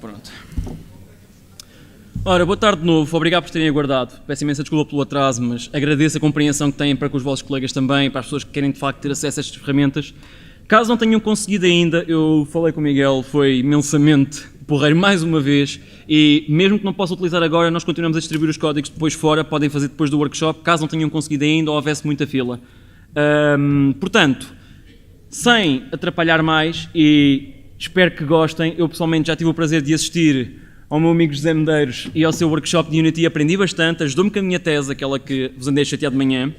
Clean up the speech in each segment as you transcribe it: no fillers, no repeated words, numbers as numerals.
Pronto. Ora, boa tarde de novo, obrigado por terem aguardado. Peço imensa desculpa pelo atraso, mas agradeço a compreensão que têm para com os vossos colegas também, para as pessoas que querem de facto ter acesso a estas ferramentas. Caso não tenham conseguido ainda, eu falei com o Miguel, foi imensamente porreiro mais uma vez, e mesmo que não possa utilizar agora, nós continuamos a distribuir os códigos depois fora, podem fazer depois do workshop, caso não tenham conseguido ainda ou houvesse muita fila. Portanto, sem atrapalhar mais, e espero que gostem, eu pessoalmente já tive o prazer de assistir ao meu amigo José Medeiros e ao seu workshop de Unity, aprendi bastante, ajudou-me com a minha tese, aquela que vos andei a chatear de manhã.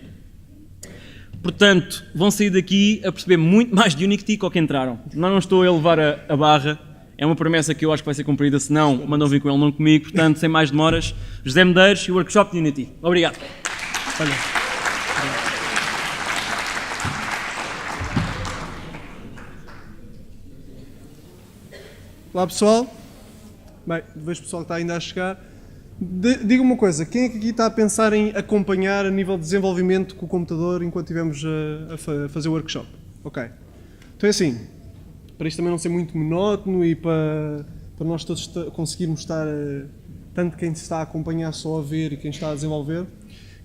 Portanto, vão sair daqui a perceber muito mais de Unity que ao que entraram. Não estou a elevar a barra, é uma promessa que eu acho que vai ser cumprida, se não, mandam vir com ele, não comigo. Portanto, sem mais demoras, José Medeiros e o workshop de Unity. Obrigado. Olha. Olá pessoal. Bem, vejo o pessoal que está ainda a chegar. Diga-me uma coisa, quem é que aqui está a pensar em acompanhar a nível de desenvolvimento com o computador enquanto estivermos a fazer o workshop? Ok. Então é assim, para isto também não ser muito monótono e para nós todos conseguirmos estar, tanto quem está a acompanhar só a ver e quem está a desenvolver,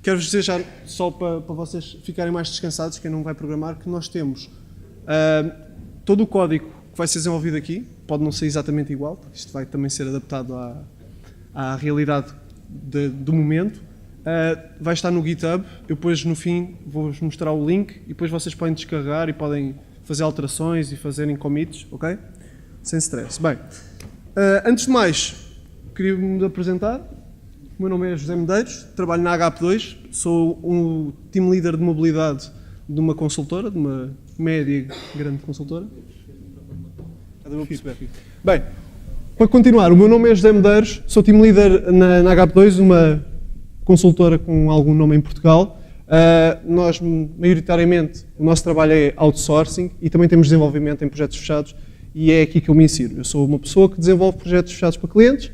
quero-vos dizer já, só para vocês ficarem mais descansados, quem não vai programar, que nós temos todo o código que vai ser desenvolvido aqui, pode não ser exatamente igual, porque isto vai também ser adaptado à realidade do momento. Vai estar no GitHub, eu depois no fim vou-vos mostrar o link e depois vocês podem descarregar e podem fazer alterações e fazerem commits, ok? Sem stress. Bem, antes de mais, queria-me apresentar. O meu nome é José Medeiros, trabalho na HP2, sou um team leader de mobilidade de uma consultora, de uma média grande consultora. Bem, para continuar, o meu nome é José Medeiros, sou team leader na HP2, uma consultora com algum nome em Portugal. Nós, maioritariamente, o nosso trabalho é outsourcing e também temos desenvolvimento em projetos fechados e é aqui que eu me insiro. Eu sou uma pessoa que desenvolve projetos fechados para clientes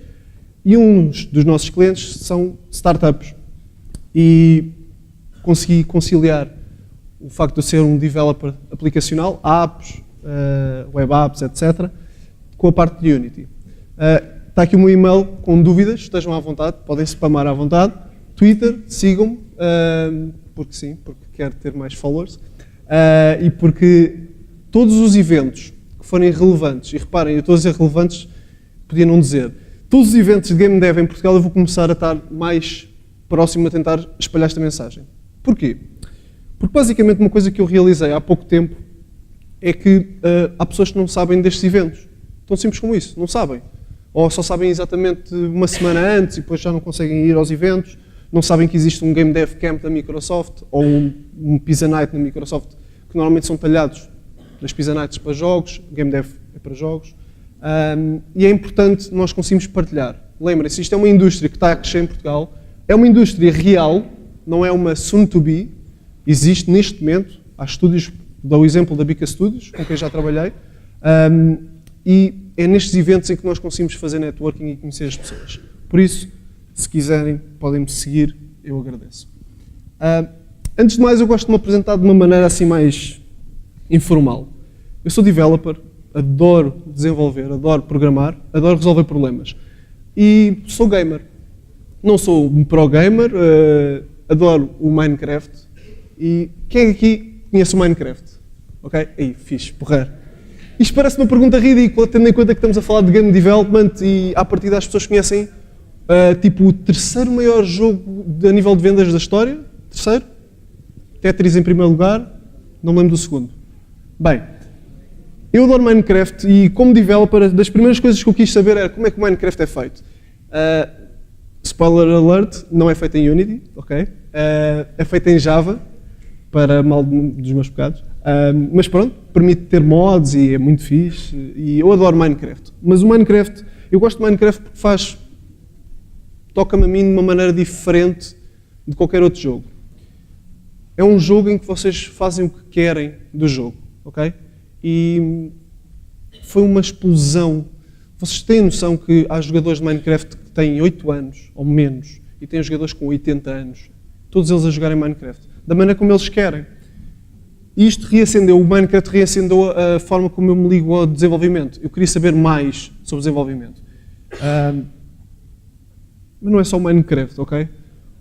e uns dos nossos clientes são startups. E consegui conciliar o facto de eu ser um developer aplicacional, apps, web apps, etc., com a parte de Unity. Está aqui o meu e-mail com dúvidas, estejam à vontade, podem spamar à vontade. Twitter, sigam-me, porque sim, porque quero ter mais followers, e porque todos os eventos que forem relevantes, e reparem, eu estou a dizer relevantes, podia não dizer, todos os eventos de Game Dev em Portugal eu vou começar a estar mais próximo a tentar espalhar esta mensagem. Porquê? Porque basicamente uma coisa que eu realizei há pouco tempo é que há pessoas que não sabem destes eventos. Tão simples como isso, não sabem. Ou só sabem exatamente uma semana antes e depois já não conseguem ir aos eventos, não sabem que existe um Game Dev Camp da Microsoft ou um Pizza Night na Microsoft, que normalmente são talhados das Pizza Nights para jogos, Game Dev é para jogos, e é importante nós conseguirmos partilhar. Lembrem-se, isto é uma indústria que está a crescer em Portugal, é uma indústria real, não é uma soon to be, existe neste momento, há estúdios, dou o exemplo da Bica Studios, com quem já trabalhei, e é nestes eventos em que nós conseguimos fazer networking e conhecer as pessoas. Por isso, se quiserem, podem-me seguir, eu agradeço. Antes de mais, eu gosto de me apresentar de uma maneira assim mais informal. Eu sou developer, adoro desenvolver, adoro programar, adoro resolver problemas. E sou gamer. Não sou um pro gamer, adoro o Minecraft. E quem aqui conhece o Minecraft? Ok? Aí, fixe, porrer. Isto parece uma pergunta ridícula, tendo em conta que estamos a falar de game development e à partida as pessoas conhecem tipo o terceiro maior jogo a nível de vendas da história. Terceiro? Tetris em primeiro lugar, não me lembro do segundo. Bem, eu adoro Minecraft e como developer, das primeiras coisas que eu quis saber era como é que o Minecraft é feito. Spoiler alert, não é feito em Unity, ok? É feito em Java, para mal dos meus pecados. Mas pronto, permite ter mods e é muito fixe. E eu adoro Minecraft. Mas o Minecraft, eu gosto de Minecraft porque toca-me a mim de uma maneira diferente de qualquer outro jogo. É um jogo em que vocês fazem o que querem do jogo, ok? E foi uma explosão. Vocês têm noção que há jogadores de Minecraft que têm 8 anos ou menos e têm jogadores com 80 anos, todos eles a jogarem Minecraft, da maneira como eles querem. E isto reacendeu, o Minecraft reacendeu a forma como eu me ligo ao desenvolvimento. Eu queria saber mais sobre desenvolvimento. Mas não é só o Minecraft, ok?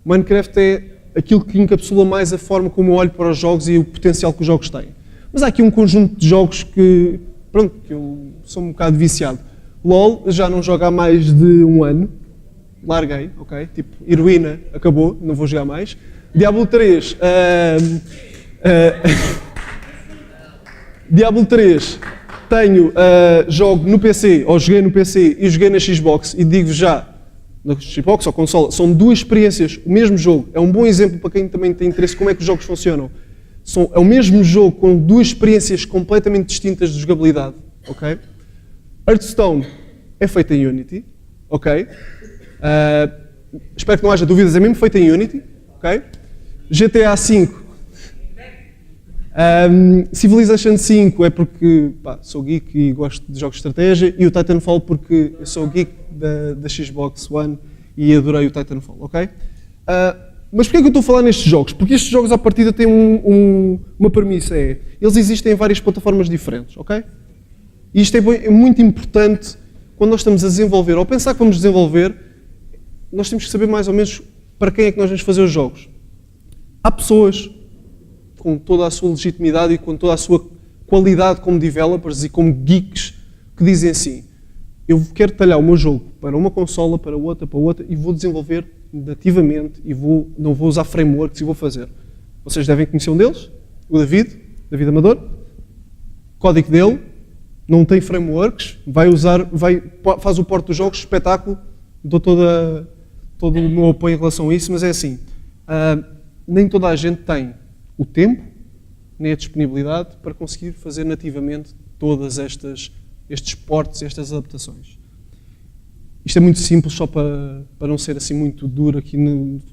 O Minecraft é aquilo que encapsula mais a forma como eu olho para os jogos e o potencial que os jogos têm. Mas há aqui um conjunto de jogos que, pronto, que eu sou um bocado viciado. LOL, já não jogo há mais de um ano. Larguei, ok? Tipo, Heroína, acabou, não vou jogar mais. Diablo 3. Diablo 3. Jogo no PC, ou joguei no PC e joguei na Xbox, e digo já, na Xbox ou consola, são duas experiências, o mesmo jogo. É um bom exemplo para quem também tem interesse como é que os jogos funcionam. É o mesmo jogo com duas experiências completamente distintas de jogabilidade, ok? Hearthstone é feito em Unity, ok? Espero que não haja dúvidas, é mesmo feito em Unity, ok? GTA V, Civilization 5 é porque sou geek e gosto de jogos de estratégia, e o Titanfall porque eu sou geek da Xbox One e adorei o Titanfall, ok? Mas porquê é que eu estou a falar nestes jogos? Porque estes jogos à partida têm uma premissa, eles existem em várias plataformas diferentes, ok? E isto é muito importante quando nós estamos a desenvolver, ou pensar que vamos desenvolver, nós temos que saber mais ou menos para quem é que nós vamos fazer os jogos. Há pessoas com toda a sua legitimidade e com toda a sua qualidade como developers e como geeks que dizem assim: eu quero talhar o meu jogo para uma consola, para outra, e vou desenvolver nativamente e não vou usar frameworks e vou fazer. Vocês devem conhecer um deles, o David Amador. O código dele não tem frameworks, faz o porte dos jogos, espetáculo, dou todo o meu apoio em relação a isso, mas é assim, nem toda a gente tem o tempo, nem a disponibilidade para conseguir fazer nativamente todas estes portes, estas adaptações. Isto é muito simples, só para não ser assim muito duro aqui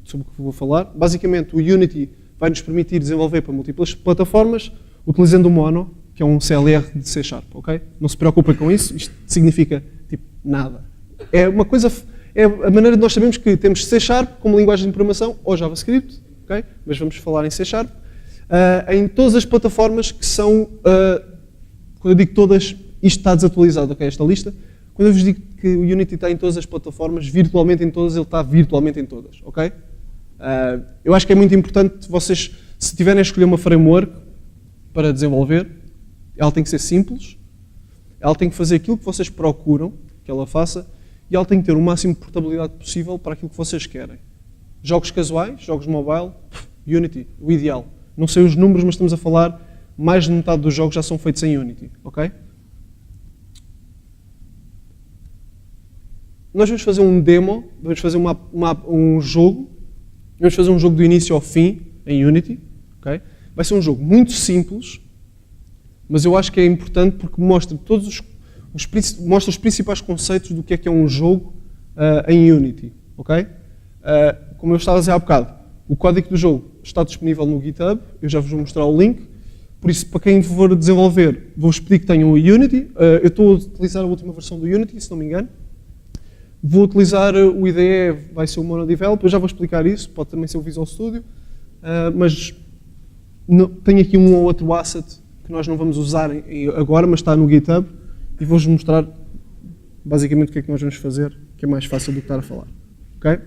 sobre o que vou falar. Basicamente, o Unity vai nos permitir desenvolver para múltiplas plataformas, utilizando o Mono, que é um CLR de C#, ok? Não se preocupem com isso, isto significa, tipo, nada. É uma coisa, é a maneira de nós sabemos que temos C# como linguagem de programação, ou JavaScript, ok? Mas vamos falar em C#. Em todas as plataformas que são, quando eu digo todas, isto está desatualizado, ok? Esta lista. Quando eu vos digo que o Unity está em todas as plataformas, virtualmente em todas, ele está virtualmente em todas, ok? Eu acho que é muito importante vocês, se tiverem a escolher uma framework para desenvolver, ela tem que ser simples, ela tem que fazer aquilo que vocês procuram que ela faça, e ela tem que ter o máximo de portabilidade possível para aquilo que vocês querem. Jogos casuais, jogos mobile, Unity, o ideal. Não sei os números, mas estamos a falar, mais de metade dos jogos já são feitos em Unity, ok? Nós vamos fazer um demo, vamos fazer um jogo, vamos fazer um jogo do início ao fim em Unity, ok? Vai ser um jogo muito simples, mas eu acho que é importante porque mostra mostra os principais conceitos do que é um jogo em Unity, ok? Como eu estava a dizer há bocado, o código do jogo está disponível no GitHub, eu já vos vou mostrar o link, por isso, para quem for desenvolver, vou-vos pedir que tenham o Unity. Eu estou a utilizar a última versão do Unity, se não me engano. Vou utilizar o IDE, vai ser o MonoDevelop, eu já vou explicar isso, pode também ser o Visual Studio, mas tenho aqui um ou outro asset que nós não vamos usar agora, mas está no GitHub, e vou-vos mostrar basicamente o que é que nós vamos fazer, que é mais fácil do que estar a falar. Ok?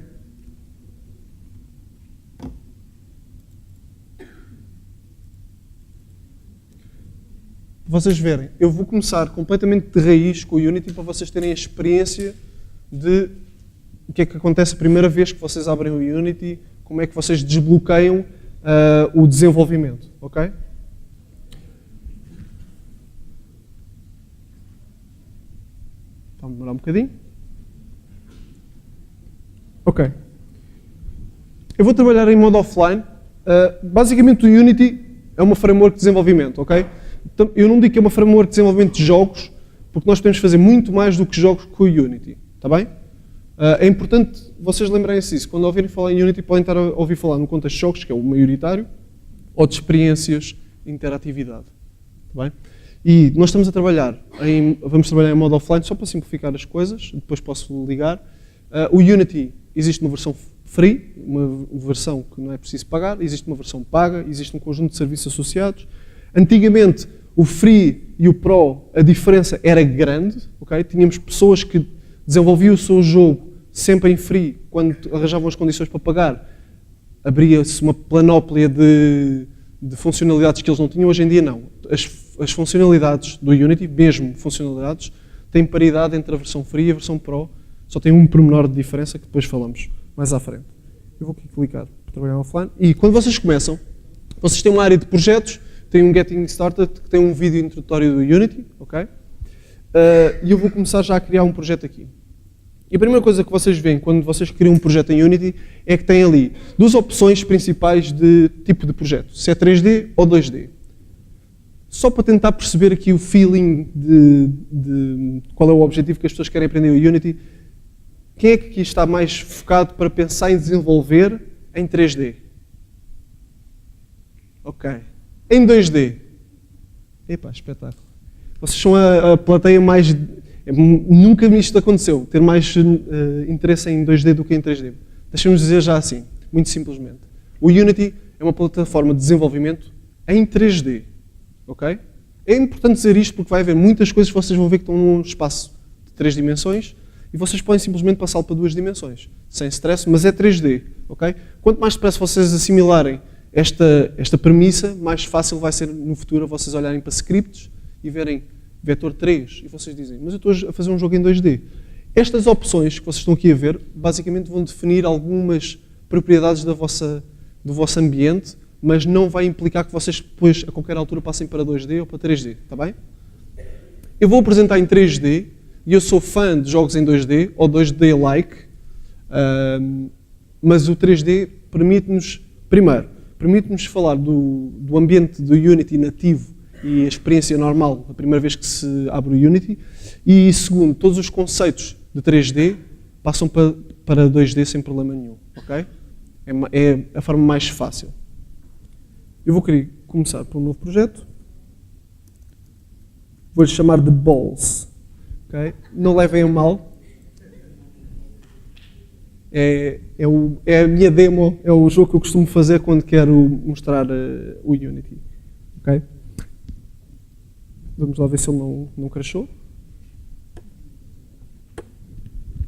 Para vocês verem, eu vou começar completamente de raiz com o Unity para vocês terem a experiência de o que é que acontece a primeira vez que vocês abrem o Unity, como é que vocês desbloqueiam o desenvolvimento, ok? Vai demorar um bocadinho. Ok. Eu vou trabalhar em modo offline. Basicamente o Unity é uma framework de desenvolvimento, ok? Eu não digo que é uma framework de desenvolvimento de jogos, porque nós podemos fazer muito mais do que jogos com o Unity. Está bem? É importante vocês lembrarem-se disso. Quando ouvirem falar em Unity, podem estar a ouvir falar no contexto de jogos, que é o maioritário, ou de experiências de interatividade. Está bem? E nós estamos a trabalhar vamos trabalhar em modo offline, só para simplificar as coisas, depois posso ligar. O Unity, existe uma versão free, uma versão que não é preciso pagar, existe uma versão paga, existe um conjunto de serviços associados. Antigamente, o Free e o Pro, a diferença era grande, ok? Tínhamos pessoas que desenvolvia o seu jogo sempre em free, quando arranjavam as condições para pagar, abria-se uma planóplia de funcionalidades que eles não tinham. Hoje em dia não. As funcionalidades do Unity, mesmo funcionalidades, têm paridade entre a versão free e a versão Pro. Só tem um pormenor de diferença que depois falamos mais à frente. Eu vou aqui clicar para trabalhar offline. E quando vocês começam, vocês têm uma área de projetos, têm um Getting Started, que tem um vídeo introdutório do Unity, ok? E eu vou começar já a criar um projeto aqui. E a primeira coisa que vocês veem quando vocês criam um projeto em Unity é que tem ali duas opções principais de tipo de projeto, se é 3D ou 2D. Só para tentar perceber aqui o feeling de qual é o objetivo que as pessoas querem aprender o Unity, quem é que aqui está mais focado para pensar em desenvolver em 3D? Ok. Em 2D? Epá, espetáculo. Vocês são a plateia mais... Nunca isto aconteceu, ter mais interesse em 2D do que em 3D. Deixem-nos dizer já assim, muito simplesmente. O Unity é uma plataforma de desenvolvimento em 3D. Ok? É importante dizer isto porque vai haver muitas coisas que vocês vão ver que estão num espaço de 3 dimensões e vocês podem simplesmente passá-lo para 2 dimensões, sem stress, mas é 3D. Ok? Quanto mais depressa vocês assimilarem esta premissa, mais fácil vai ser no futuro vocês olharem para scripts e verem vetor 3 e vocês dizem, mas eu estou a fazer um jogo em 2D. Estas opções que vocês estão aqui a ver, basicamente vão definir algumas propriedades do vosso ambiente, mas não vai implicar que vocês depois, a qualquer altura, passem para 2D ou para 3D, está bem? Eu vou apresentar em 3D, e eu sou fã de jogos em 2D, ou 2D-like, mas o 3D permite-nos, primeiro, permite-nos falar do ambiente do Unity nativo e a experiência normal, a primeira vez que se abre o Unity, e segundo, todos os conceitos de 3D passam para 2D sem problema nenhum, ok? É a forma mais fácil. Eu vou querer começar por um novo projeto. Vou-lhe chamar de Balls. Okay? Não levem a mal. É a minha demo, é o jogo que eu costumo fazer quando quero mostrar o Unity. Okay? Vamos lá ver se ele não crashou.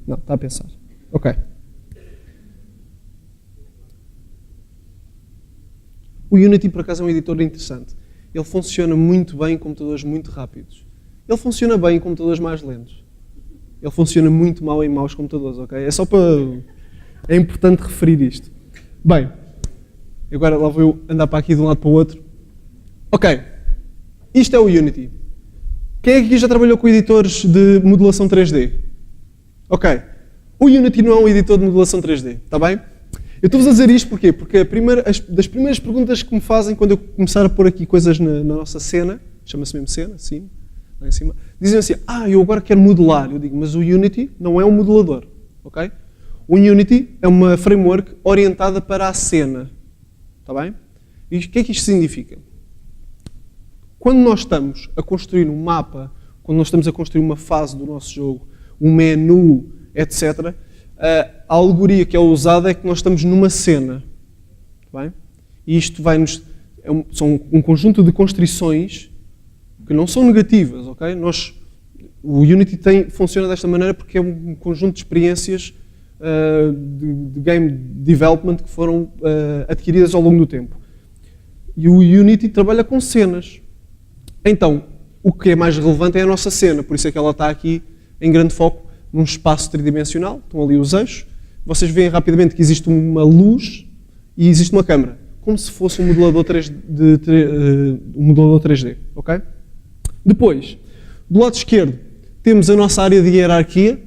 Não, está a pensar. Ok. O Unity, por acaso, é um editor interessante. Ele funciona muito bem em computadores muito rápidos. Ele funciona bem em computadores mais lentos. Ele funciona muito mal em maus computadores, ok? É só para... É importante referir isto. Bem, agora lá vou eu andar para aqui de um lado para o outro. Ok. Isto é o Unity. Quem é que aqui já trabalhou com editores de modelação 3D? Ok. O Unity não é um editor de modelação 3D, está bem? Eu estou-vos a dizer isto porquê? Porque das primeiras perguntas que me fazem quando eu começar a pôr aqui coisas na nossa cena, chama-se mesmo cena, assim, lá em cima, dizem assim, eu agora quero modelar. Eu digo, mas o Unity não é um modelador, ok? O Unity é uma framework orientada para a cena, está bem? E o que é que isto significa? Quando nós estamos a construir um mapa, quando nós estamos a construir uma fase do nosso jogo, um menu, etc., a alegoria que é usada é que nós estamos numa cena. Bem? E isto vai-nos... são um conjunto de constrições que não são negativas, ok? O Unity funciona desta maneira porque é um conjunto de experiências de game development que foram adquiridas ao longo do tempo. E o Unity trabalha com cenas. Então, o que é mais relevante é a nossa cena, por isso é que ela está aqui em grande foco num espaço tridimensional, estão ali os eixos, vocês veem rapidamente que existe uma luz e existe uma câmera, como se fosse um modelador 3D, ok? Depois, do lado esquerdo, temos a nossa área de hierarquia,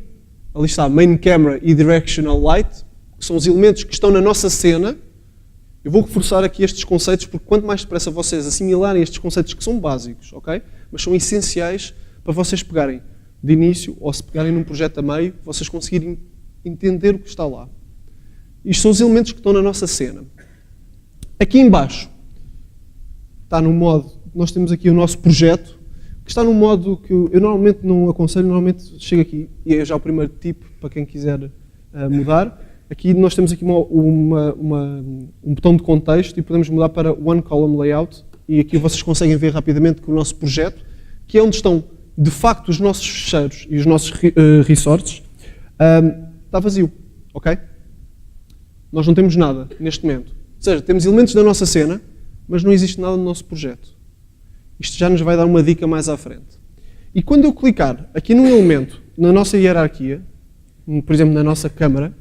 ali está Main Camera e Directional Light, que são os elementos que estão na nossa cena. Eu vou reforçar aqui estes conceitos, porque quanto mais depressa vocês assimilarem estes conceitos que são básicos, ok? Mas são essenciais para vocês pegarem de início, ou se pegarem num projeto a meio, vocês conseguirem entender o que está lá. Isto são os elementos que estão na nossa cena. Aqui em baixo, está no modo, nós temos aqui o nosso projeto, que está num modo que eu normalmente não aconselho, normalmente chego aqui, e é já o primeiro tipo para quem quiser mudar. Aqui nós temos aqui um botão de contexto e podemos mudar para One Column Layout, e aqui vocês conseguem ver rapidamente que o nosso projeto, que é onde estão de facto os nossos fecheiros e os nossos resources, Está vazio, ok? Nós não temos nada neste momento. Ou seja, temos elementos da nossa cena, mas não existe nada no nosso projeto. Isto já nos vai dar uma dica mais à frente. E quando eu clicar aqui num elemento, na nossa hierarquia, por exemplo, na nossa câmara,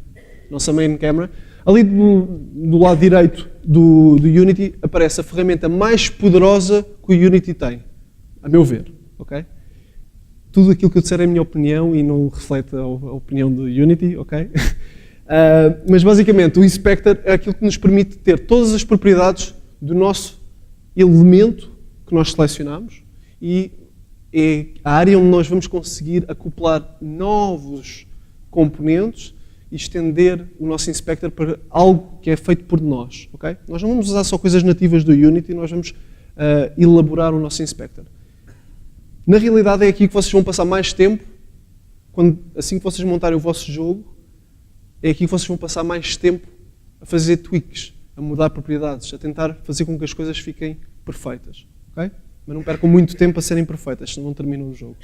nossa main camera, ali do lado direito do Unity aparece a ferramenta mais poderosa que o Unity tem, a meu ver, ok? Tudo aquilo que eu disser é a minha opinião e não reflete a opinião do Unity, ok? Mas basicamente o Inspector é aquilo que nos permite ter todas as propriedades do nosso elemento que nós selecionamos e é a área onde nós vamos conseguir acoplar novos componentes e estender o nosso Inspector para algo que é feito por nós, ok? Nós não vamos usar só coisas nativas do Unity, nós vamos elaborar o nosso Inspector. Na realidade é aqui que vocês vão passar mais tempo, assim que vocês montarem o vosso jogo, é aqui que vocês vão passar mais tempo a fazer tweaks, a mudar propriedades, a tentar fazer com que as coisas fiquem perfeitas, ok? Mas não percam muito tempo a serem perfeitas, senão não terminam o jogo,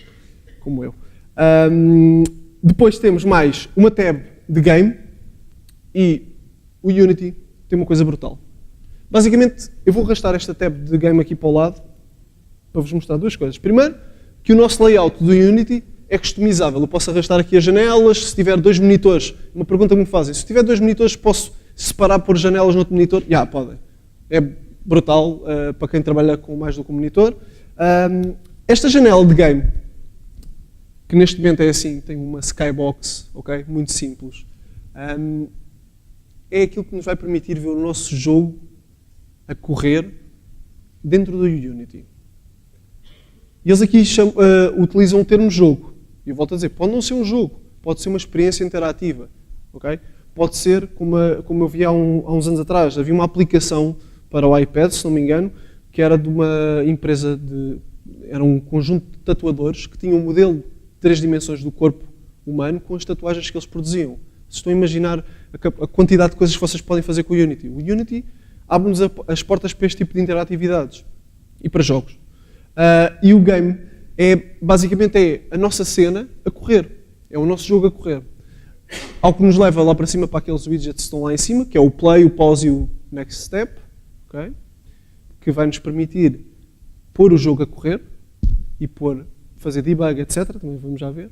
como eu. Depois temos mais uma tab de game e o Unity tem uma coisa brutal. Basicamente, eu vou arrastar esta tab de game aqui para o lado para vos mostrar duas coisas. Primeiro, que o nosso layout do Unity é customizável. Eu posso arrastar aqui as janelas, se tiver 2 monitores. Uma pergunta que me fazem, se tiver 2 monitores, posso separar por janelas no outro monitor? Podem. É brutal para quem trabalha com mais do que um monitor. Esta janela de game, que neste momento é assim, tem uma skybox, ok? Muito simples. É aquilo que nos vai permitir ver o nosso jogo a correr dentro do Unity. E eles aqui utilizam o termo jogo. E eu volto a dizer, pode não ser um jogo, pode ser uma experiência interativa, ok? Pode ser, como eu vi há uns anos atrás, havia uma aplicação para o iPad, se não me engano, que era de uma empresa era um conjunto de tatuadores que tinham um modelo de 3 dimensões do corpo humano com as tatuagens que eles produziam. Vocês estão a imaginar a quantidade de coisas que vocês podem fazer com o Unity. O Unity abre-nos as portas para este tipo de interatividades e para jogos. E o game basicamente é a nossa cena a correr. É o nosso jogo a correr. Algo que nos leva lá para cima para aqueles widgets que estão lá em cima, que é o play, o pause e o next step, okay? Que vai nos permitir pôr o jogo a correr e fazer debug, etc. Também vamos já ver.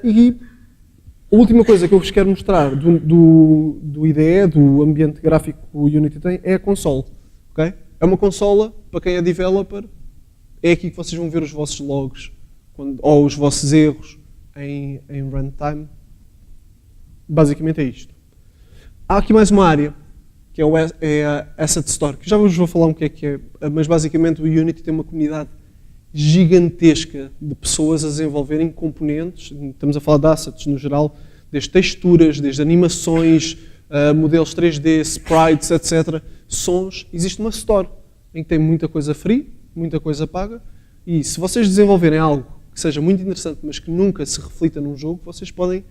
E a última coisa que eu vos quero mostrar do IDE, do ambiente gráfico que o Unity tem, é a console. Okay? É uma consola, para quem é developer, é aqui que vocês vão ver os vossos logs ou os vossos erros em runtime. Basicamente é isto. Há aqui mais uma área, que é a Asset Store, que já vos vou falar um que é, mas basicamente o Unity tem uma comunidade gigantesca de pessoas a desenvolverem componentes, estamos a falar de assets no geral, desde texturas, desde animações, modelos 3D, sprites, etc., sons. Existe uma store em que tem muita coisa free, muita coisa paga, e se vocês desenvolverem algo que seja muito interessante, mas que nunca se reflita num jogo, vocês podem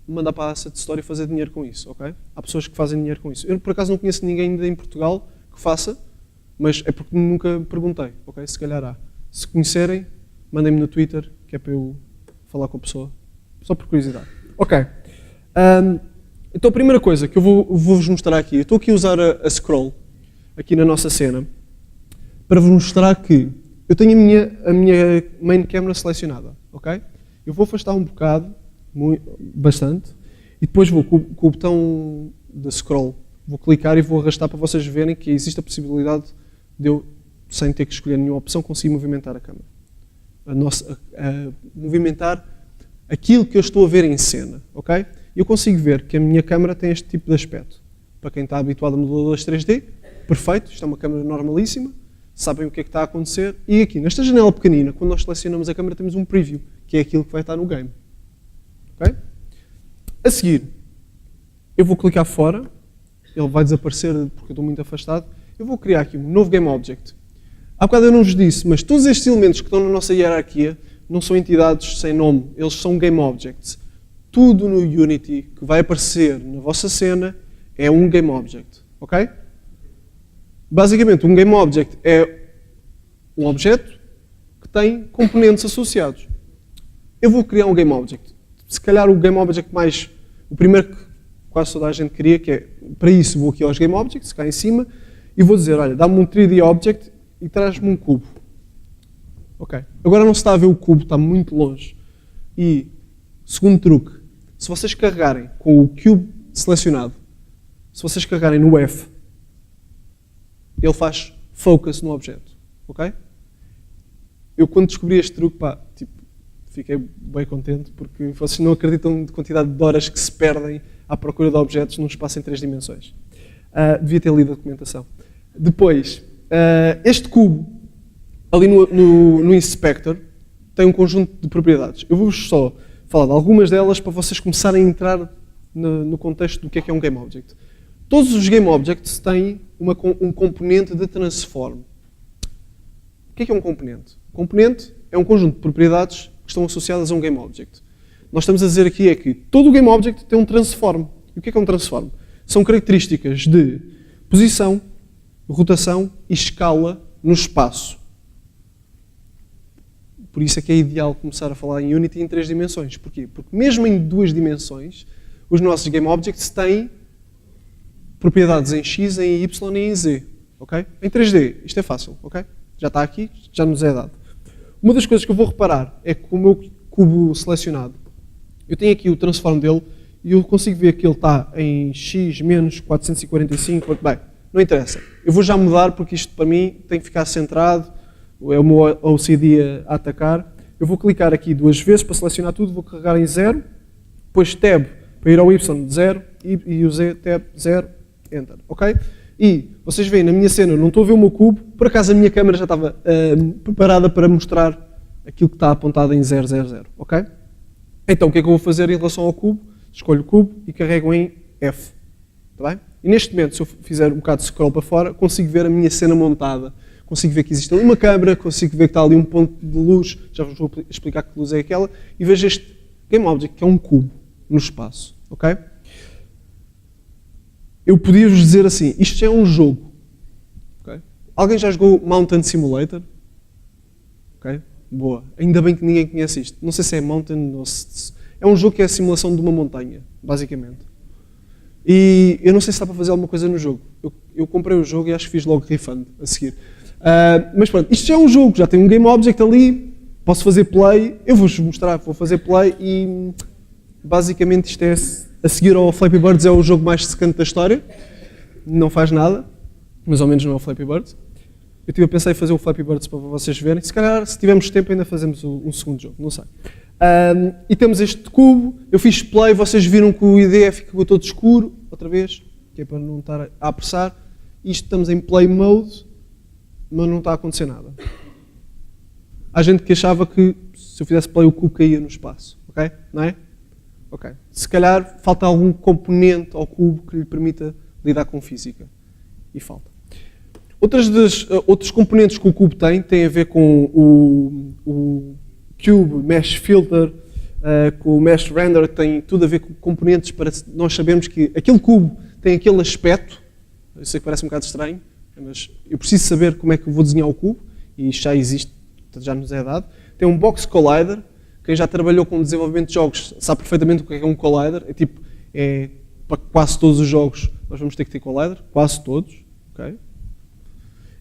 mandar para a Asset Store e fazer dinheiro com isso, ok? Há pessoas que fazem dinheiro com isso. Eu, por acaso, não conheço ninguém ainda em Portugal que faça, mas é porque nunca perguntei, ok? Se calhar há. Se conhecerem, mandem-me no Twitter, que é para eu falar com a pessoa. Só por curiosidade. Ok. Então a primeira coisa que eu vou-vos mostrar aqui, eu estou aqui a usar a scroll, aqui na nossa cena, para vos mostrar que eu tenho a minha main camera selecionada, ok? Eu vou afastar um bocado, bastante, e depois vou com o botão da scroll, vou clicar e vou arrastar para vocês verem que existe a possibilidade de eu, sem ter que escolher nenhuma opção, conseguir movimentar a câmera. Movimentar aquilo que eu estou a ver em cena, ok? Eu consigo ver que a minha câmera tem este tipo de aspecto. Para quem está habituado a modeladores 3D, perfeito, isto é uma câmera normalíssima, sabem o que é que está a acontecer. E aqui, nesta janela pequenina, quando nós selecionamos a câmera, temos um preview, que é aquilo que vai estar no game. Okay? A seguir, eu vou clicar fora, ele vai desaparecer porque eu estou muito afastado. Eu vou criar aqui um novo Game Object. Há bocado eu não vos disse, mas todos estes elementos que estão na nossa hierarquia não são entidades sem nome, eles são Game Objects. Tudo no Unity que vai aparecer na vossa cena é um Game Object, ok? Basicamente, um Game Object é um objeto que tem componentes associados. Eu vou criar um Game Object. se calhar o Game Object o primeiro que quase toda a gente queria, que é, para isso vou aqui aos Game Objects, cá em cima, e vou dizer, olha, dá-me um 3D Object e traz-me um cubo. Ok. Agora não se está a ver o cubo, está muito longe. E, segundo truque, se vocês carregarem com o cube selecionado, se vocês carregarem no F, ele faz focus no objeto. Ok? Eu quando descobri este truque, fiquei bem contente, porque vocês não acreditam de quantidade de horas que se perdem à procura de objetos num espaço em 3 dimensões. Devia ter lido a documentação. Depois, este cubo, ali no Inspector, tem um conjunto de propriedades. Eu vou-vos só falar de algumas delas para vocês começarem a entrar no contexto do que é um Game Object. Todos os Game Objects têm um componente de transform. O que é um componente? O componente é um conjunto de propriedades que estão associadas a um Game Object. Nós estamos a dizer aqui é que todo o Game Object tem um transform. E o que é um transform? São características de posição, rotação e escala no espaço. Por isso é que é ideal começar a falar em Unity em 3 dimensões. Porquê? Porque mesmo em 2 dimensões, os nossos Game Objects têm propriedades em X, em Y e em Z. Okay? Em 3D, isto é fácil. Okay? Já está aqui, já nos é dado. Uma das coisas que eu vou reparar é que com o meu cubo selecionado, eu tenho aqui o transform dele e eu consigo ver que ele está em X menos 445. Bem, não interessa. Eu vou já mudar porque isto para mim tem que ficar centrado. É o meu OCD a atacar. Eu vou clicar aqui 2 vezes para selecionar tudo, vou carregar em 0, depois Tab para ir ao Y de 0 e o Z, Tab 0, Enter. Ok? E vocês veem na minha cena, não estou a ver o meu cubo, por acaso a minha câmera já estava preparada para mostrar aquilo que está apontado em 000. Ok? Então o que é que eu vou fazer em relação ao cubo? Escolho o cubo e carrego em F. Está bem? E neste momento, se eu fizer um bocado de scroll para fora, consigo ver a minha cena montada. Consigo ver que existe ali uma câmara, consigo ver que está ali um ponto de luz, já vos vou explicar que luz é aquela, e vejo este Game Object, que é um cubo no espaço. Ok? Eu podia-vos dizer assim, isto já é um jogo. Okay? Alguém já jogou Mountain Simulator? Ok? Boa. Ainda bem que ninguém conhece isto. Não sei se é Mountain ou se... É um jogo que é a simulação de uma montanha, basicamente. E eu não sei se dá para fazer alguma coisa no jogo. Eu comprei o jogo e acho que fiz logo refund a seguir. Mas pronto, isto já é um jogo, já tem um Game Object ali, posso fazer play, eu vou-vos mostrar, vou fazer play e basicamente isto é, a seguir ao Flappy Birds é o jogo mais secante da história, não faz nada, mas ao menos não é o Flappy Birds. Eu tive a pensar em fazer o Flappy Birds para vocês verem, se calhar se tivermos tempo ainda fazemos um segundo jogo, não sei. E temos este cubo, eu fiz play, vocês viram que o IDE ficou todo escuro, outra vez, que é para não estar a apressar, isto estamos em play mode, mas não está a acontecer nada. Há gente que achava que se eu fizesse play o cubo caía no espaço, ok? Não é? Ok. Se calhar falta algum componente ao cubo que lhe permita lidar com física. E falta. Outros componentes que o cubo tem a ver com o Cube Mesh Filter, com o Mesh Render, que tem tudo a ver com componentes para nós sabermos que aquele cubo tem aquele aspecto. Eu sei que parece um bocado estranho, mas eu preciso saber como é que eu vou desenhar o cubo, e isto já existe, já nos é dado. Tem um Box Collider, quem já trabalhou com desenvolvimento de jogos sabe perfeitamente o que é um Collider, é para quase todos os jogos nós vamos ter que ter Collider, quase todos, ok?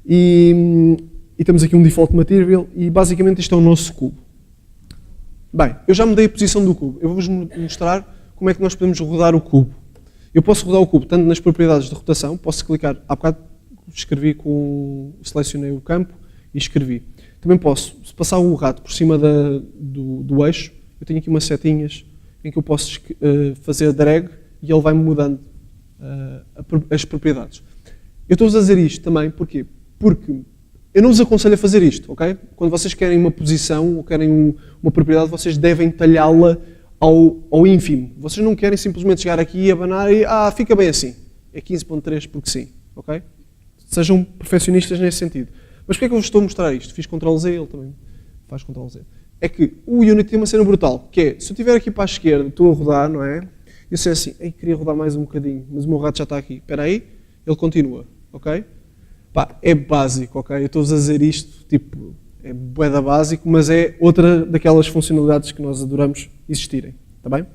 E temos aqui um Default Material, e basicamente isto é o nosso cubo. Bem, eu já mudei a posição do cubo, eu vou-vos mostrar como é que nós podemos rodar o cubo. Eu posso rodar o cubo tanto nas propriedades de rotação, posso clicar, há bocado selecionei o campo e escrevi. Também posso, se passar o rato por cima do eixo, eu tenho aqui umas setinhas em que eu posso fazer drag e ele vai-me mudando as propriedades. Eu estou-vos a dizer isto também, porquê? Porque eu não vos aconselho a fazer isto, ok? Quando vocês querem uma posição ou querem uma propriedade, vocês devem talhá-la ao ínfimo. Vocês não querem simplesmente chegar aqui e abanar e fica bem assim. É 15.3 porque sim, ok? Sejam perfeccionistas nesse sentido. Mas porquê é que eu vos estou a mostrar isto? Fiz Ctrl-Z, ele também faz Ctrl-Z. É que o Unity tem uma cena brutal, que é, se eu estiver aqui para a esquerda, estou a rodar, não é? Eu sei assim, queria rodar mais um bocadinho, mas o meu rato já está aqui. Espera aí, ele continua, ok? Pá, é básico, ok? Eu estou-vos a dizer isto, é bué da básico, mas é outra daquelas funcionalidades que nós adoramos existirem, Está bem?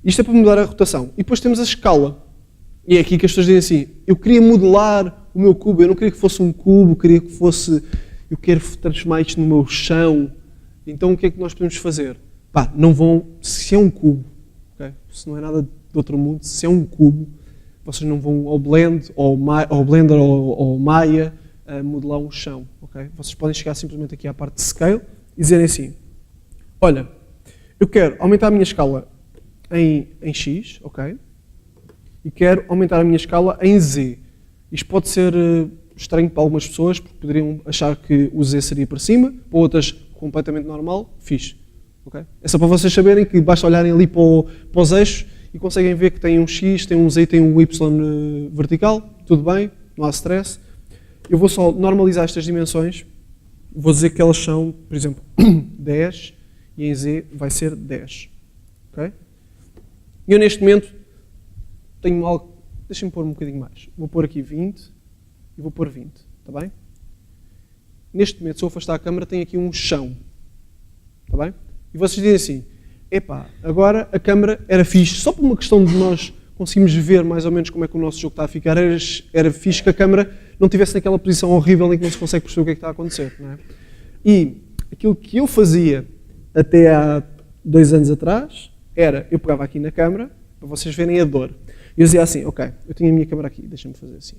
Isto é para mudar a rotação. E depois temos a escala. E é aqui que as pessoas dizem assim, eu queria modelar o meu cubo, eu não queria que fosse um cubo, eu quero transformar isto no meu chão. Então o que é que nós podemos fazer? Pá, não vão, se é um cubo, okay? Se não é nada de outro mundo, se é um cubo, vocês não vão ao Blend, ao Blender ou ao Maya modelar um chão, ok? Vocês podem chegar simplesmente aqui à parte de Scale e dizerem assim, olha, eu quero aumentar a minha escala em X, ok? E quero aumentar a minha escala em Z. Isto pode ser estranho para algumas pessoas, porque poderiam achar que o Z seria para cima, para outras completamente normal, fixe. Okay? É só para vocês saberem que basta olharem ali para os eixos e conseguem ver que tem um X, tem um Z, tem um Y vertical, tudo bem, não há stress. Eu vou só normalizar estas dimensões, vou dizer que elas são, por exemplo, 10 e em Z vai ser 10. Okay? E eu neste momento tenho algo, deixem-me pôr um bocadinho mais, vou pôr aqui 20 e vou pôr 20, está bem? Neste momento, se eu afastar a câmera, tem aqui um chão, está bem? E vocês dizem assim, epá, agora a câmera era fixe, só por uma questão de nós conseguimos ver mais ou menos como é que o nosso jogo está a ficar, era fixe que a câmera não estivesse naquela posição horrível em que não se consegue perceber o que é que está a acontecer, não é? E aquilo que eu fazia até há 2 anos atrás, era, eu pegava aqui na câmera, para vocês verem a dor. Eu dizia assim, ok, eu tenho a minha câmera aqui, deixa-me fazer assim.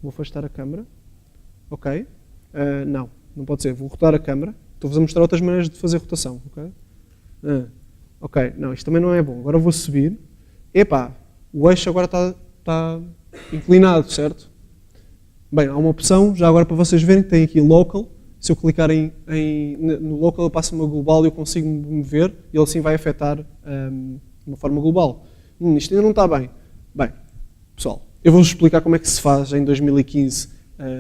Vou afastar a câmera, ok? Não pode ser, vou rotar a câmera. Estou-vos a mostrar outras maneiras de fazer rotação, ok? Ok, não, isto também não é bom. Agora vou subir. Epá, o eixo agora está inclinado, certo? Bem, há uma opção, já agora para vocês verem, que tem aqui Local. Se eu clicar no Local, eu passo uma global e eu consigo me mover e ele assim vai afetar de uma forma global. Isto ainda não está bem. Bem, pessoal, eu vou-vos explicar como é que se faz em 2015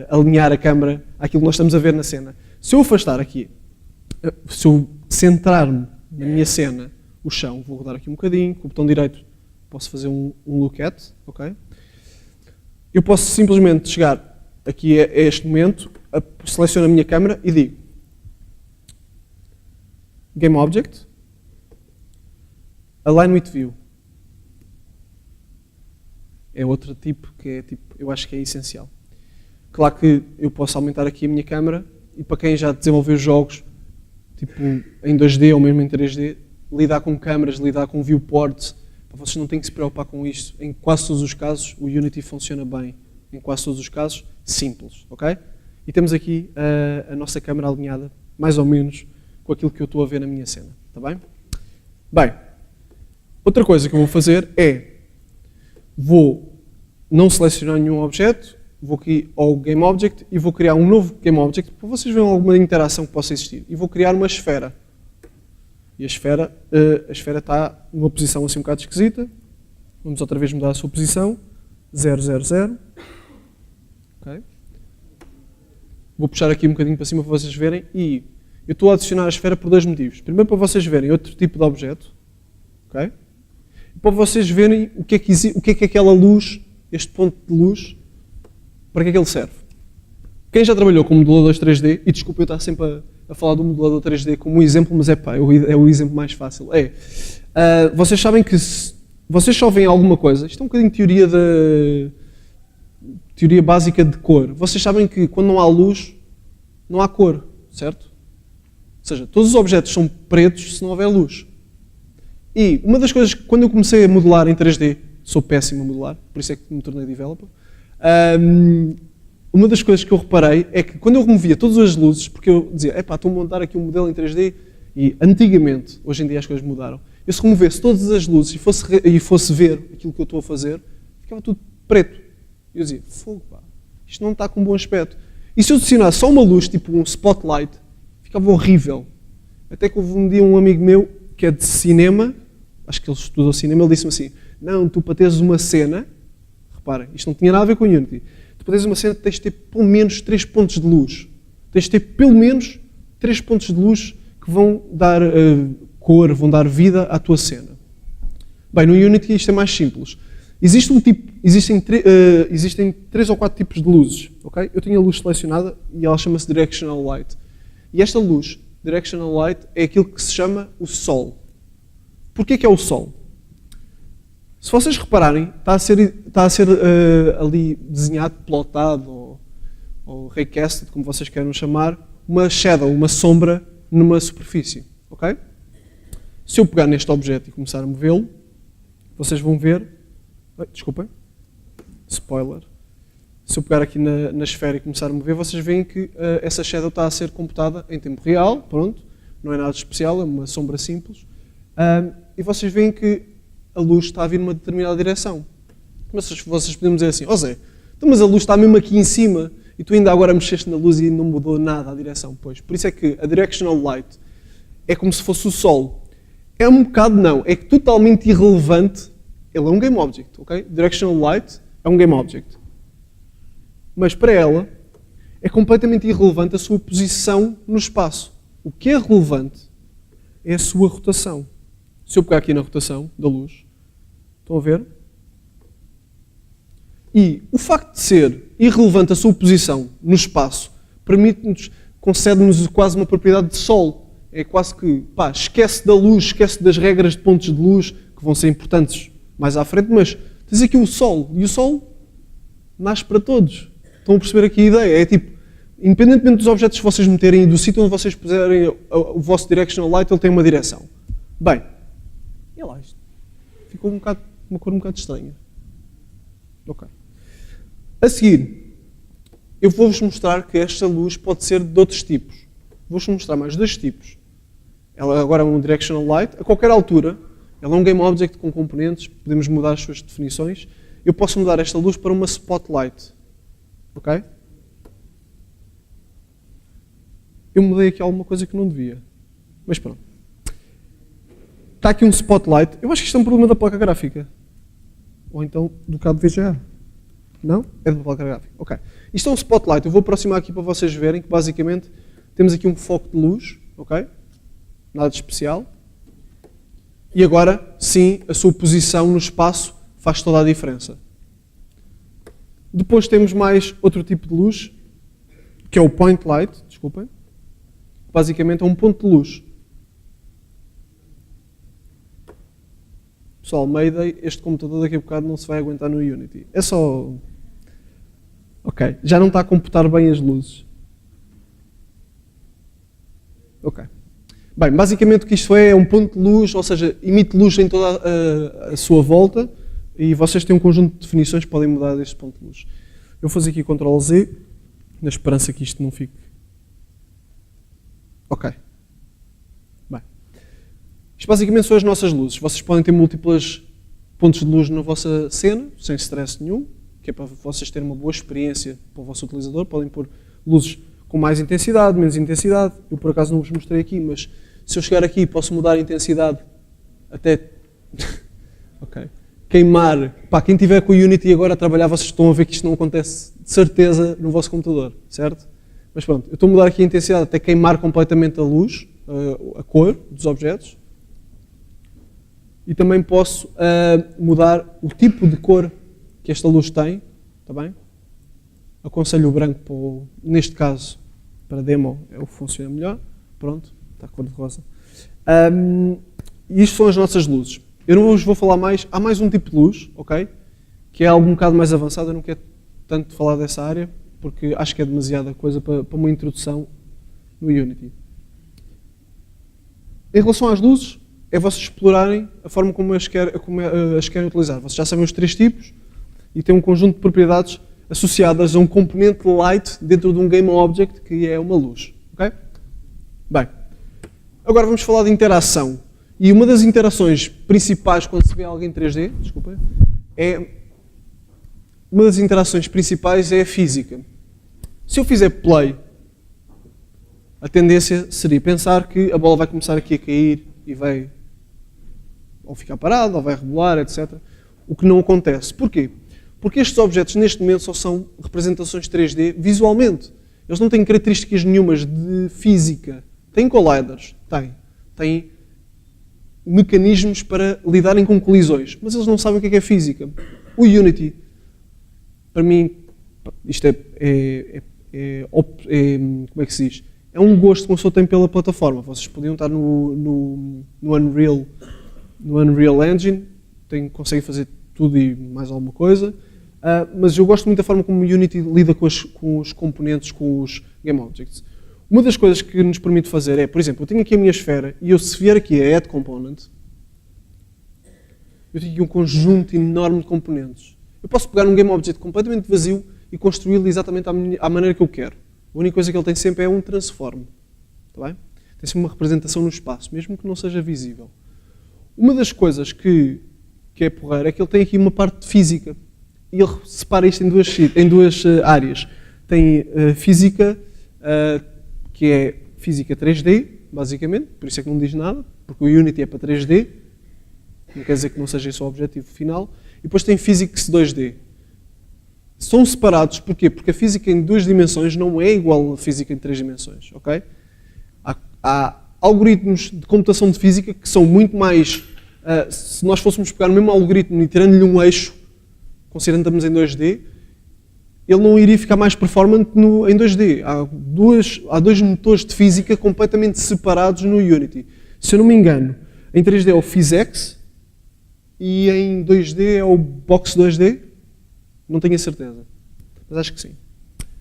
alinhar a câmera àquilo que nós estamos a ver na cena. Se eu afastar aqui, se eu centrar-me na minha cena, o chão, vou rodar aqui um bocadinho, com o botão direito posso fazer um look at, ok? Eu posso simplesmente chegar aqui a este momento, seleciono a minha câmera e digo Game Object, Align with View. É outro tipo que é, eu acho que é essencial. Claro que eu posso aumentar aqui a minha câmera e para quem já desenvolveu jogos tipo em 2D ou mesmo em 3D, lidar com câmaras, lidar com viewports, vocês não têm que se preocupar com isto. Em quase todos os casos, o Unity funciona bem. Em quase todos os casos, simples, ok? E temos aqui a nossa câmera alinhada, mais ou menos, com aquilo que eu estou a ver na minha cena, está bem? Bem, outra coisa que eu vou fazer é, vou não selecionar nenhum objeto, vou aqui ao Game Object e vou criar um novo Game Object para vocês verem alguma interação que possa existir. E vou criar uma esfera. E a esfera está numa posição assim um bocado esquisita. Vamos outra vez mudar a sua posição. 0, 0, 0. Okay. Vou puxar aqui um bocadinho para cima para vocês verem. E eu estou a adicionar a esfera por 2 motivos. Primeiro para vocês verem outro tipo de objeto. Okay? E para vocês verem o que é aquela luz, este ponto de luz, para que é que ele serve. Quem já trabalhou com modeladores 3D, e desculpa eu estar sempre a falar do modelador 3D como um exemplo, mas é o exemplo mais fácil. Vocês sabem que se vocês só veem alguma coisa, isto é um bocadinho de teoria básica de cor. Vocês sabem que quando não há luz, não há cor, certo? Ou seja, todos os objetos são pretos se não houver luz. E uma das coisas que quando eu comecei a modelar em 3D, sou péssimo a modelar, por isso é que me tornei developer, uma das coisas que eu reparei é que quando eu removia todas as luzes, porque eu dizia, epá, estou a montar aqui um modelo em 3D, e antigamente, hoje em dia as coisas mudaram, eu se removesse todas as luzes e fosse ver aquilo que eu estou a fazer, ficava tudo preto. E eu dizia, fogo pá, isto não está com um bom aspecto. E se eu adicionasse só uma luz, tipo um spotlight, ficava horrível. Até que houve um dia um amigo meu, que é de cinema, acho que ele estudou cinema, ele disse-me assim, não, tu para teres uma cena, reparem, isto não tinha nada a ver com Unity, tu para teres uma cena tens de ter pelo menos 3 pontos de luz. Tens de ter pelo menos 3 pontos de luz que vão dar cor, vão dar vida à tua cena. Bem, no Unity isto é mais simples. Existem 3 ou 4 tipos de luzes, ok? Eu tenho a luz selecionada e ela chama-se Directional Light. E esta luz, Directional Light, é aquilo que se chama o Sol. Porquê que é o Sol? Se vocês repararem, está a ser ali desenhado, plotado ou recasted, como vocês queiram chamar, uma shadow, uma sombra numa superfície. Ok? Se eu pegar neste objeto e começar a movê-lo, vocês vão ver... Desculpem. Spoiler. Se eu pegar aqui na esfera e começar a mover, vocês veem que essa shadow está a ser computada em tempo real. Pronto. Não é nada especial, é uma sombra simples. E vocês veem que a luz está a vir numa determinada direção. Mas vocês podem dizer assim, Zé, então, mas a luz está mesmo aqui em cima e tu ainda agora mexeste na luz e não mudou nada a direção. Pois, por isso é que a directional light é como se fosse o Sol. É um bocado não, é totalmente irrelevante. Ele é um game object, ok? Directional light é um game object. Mas para ela é completamente irrelevante a sua posição no espaço. O que é relevante é a sua rotação. Se eu pegar aqui na rotação da luz, estão a ver? E o facto de ser irrelevante a sua posição no espaço permite-nos, concede-nos quase uma propriedade de Sol. É quase que, esquece da luz, esquece das regras de pontos de luz, que vão ser importantes mais à frente, mas tens aqui o Sol, e o Sol nasce para todos. Estão a perceber aqui a ideia? É tipo, independentemente dos objetos que vocês meterem e do sítio onde vocês puserem o vosso directional light, ele tem uma direção. Bem, e lá isto. Ficou uma cor um bocado estranha. Ok. A seguir, eu vou-vos mostrar que esta luz pode ser de outros tipos. Vou-vos mostrar mais dois tipos. Ela agora é um directional light. A qualquer altura, ela é um game object com componentes, podemos mudar as suas definições. Eu posso mudar esta luz para uma spotlight. Ok? Eu mudei aqui alguma coisa que não devia. Mas pronto. Está aqui um spotlight. Eu acho que isto é um problema da placa gráfica. Ou então do cabo VGA. Não? É da placa gráfica. Ok. Isto é um spotlight. Eu vou aproximar aqui para vocês verem que basicamente temos aqui um foco de luz. Ok? Nada de especial. E agora, sim, a sua posição no espaço faz toda a diferença. Depois temos mais outro tipo de luz, que é o point light. Desculpem. Basicamente é um ponto de luz. Pessoal, Mayday, este computador daqui a bocado não se vai aguentar no Unity. É só... Ok, já não está a computar bem as luzes. Ok. Bem, basicamente o que isto é um ponto de luz, ou seja, emite luz em toda a sua volta e vocês têm um conjunto de definições que podem mudar deste ponto de luz. Eu vou fazer aqui Ctrl Z, na esperança que isto não fique... Ok. Bem. Isto basicamente são as nossas luzes. Vocês podem ter múltiplos pontos de luz na vossa cena, sem stress nenhum, que é para vocês terem uma boa experiência para o vosso utilizador. Podem pôr luzes com mais intensidade, menos intensidade. Eu por acaso não vos mostrei aqui, mas se eu chegar aqui posso mudar a intensidade até... Ok. Queimar. Pá, quem tiver com o Unity agora a trabalhar, vocês estão a ver que isto não acontece de certeza no vosso computador, certo? Mas pronto, eu estou a mudar aqui a intensidade até queimar completamente a luz, a cor dos objetos. E também posso mudar o tipo de cor que esta luz tem, está bem? Aconselho o branco, neste caso, para demo, é o que funciona melhor. Pronto, está a cor de rosa. E isto são as nossas luzes. Eu não vos vou falar mais, há mais um tipo de luz, ok? Que é algo um bocado mais avançado, eu não quero tanto falar dessa área, porque acho que é demasiada coisa para uma introdução no Unity. Em relação às luzes, é vocês explorarem a forma como as querem utilizar. Vocês já sabem os três tipos e têm um conjunto de propriedades associadas a um componente light dentro de um game object que é uma luz. Ok? Bem, agora vamos falar de interação. E uma das interações principais quando se vê algo em 3D, desculpa, uma das interações principais é a física. Se eu fizer play, a tendência seria pensar que a bola vai começar aqui a cair e vai ou ficar parada, ou vai rebolar, etc. O que não acontece. Porquê? Porque estes objetos, neste momento, só são representações 3D visualmente. Eles não têm características nenhumas de física. Têm colliders, têm mecanismos para lidarem com colisões, mas eles não sabem o que é física. O Unity, para mim, isto como é que se diz? É um gosto que uma pessoa tem pela plataforma. Vocês podiam estar no Unreal no Unreal Engine, consegue fazer tudo e mais alguma coisa, mas eu gosto muito da forma como o Unity lida com os componentes, com os GameObjects. Uma das coisas que nos permite fazer é, por exemplo, eu tenho aqui a minha esfera e se vier aqui a Add Component, eu tenho aqui um conjunto enorme de componentes. Eu posso pegar um GameObject completamente vazio e construí-lo exatamente à maneira que eu quero. A única coisa que ele tem sempre é um transform. Está bem? Tem sempre uma representação no espaço, mesmo que não seja visível. Uma das coisas que é porreiro é que ele tem aqui uma parte de física. E ele separa isto em duas áreas. Tem física, que é física 3D, basicamente, por isso é que não diz nada, porque o Unity é para 3D, não quer dizer que não seja esse o objetivo final. E depois tem Physics 2D. São separados, porquê? Porque a física em 2 dimensões não é igual à física em 3 dimensões, ok? Há algoritmos de computação de física que são muito mais... se nós fôssemos pegar o mesmo algoritmo e tirando-lhe um eixo, considerando que estamos em 2D, ele não iria ficar mais performante em 2D. Há dois motores de física completamente separados no Unity. Se eu não me engano, em 3D é o PhysX e em 2D é o Box 2D. Não tenho a certeza, mas acho que sim.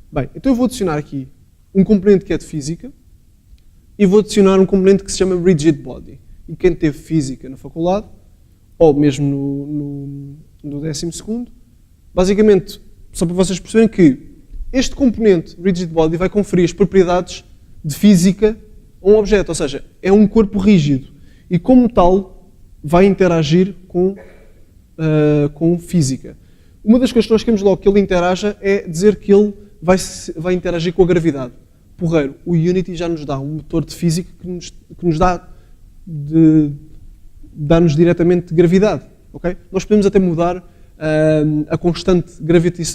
Bem, então eu vou adicionar aqui um componente que é de física e vou adicionar um componente que se chama Rigid Body. E quem teve física na faculdade, ou mesmo no 12º, basicamente, só para vocês perceberem que este componente, Rigid Body, vai conferir as propriedades de física a um objeto, ou seja, é um corpo rígido e como tal vai interagir com física. Uma das coisas que nós queremos logo que ele interaja é dizer que ele vai interagir com a gravidade. Porreiro, o Unity já nos dá um motor de física que nos dá-nos diretamente gravidade. Okay? Nós podemos até mudar a constante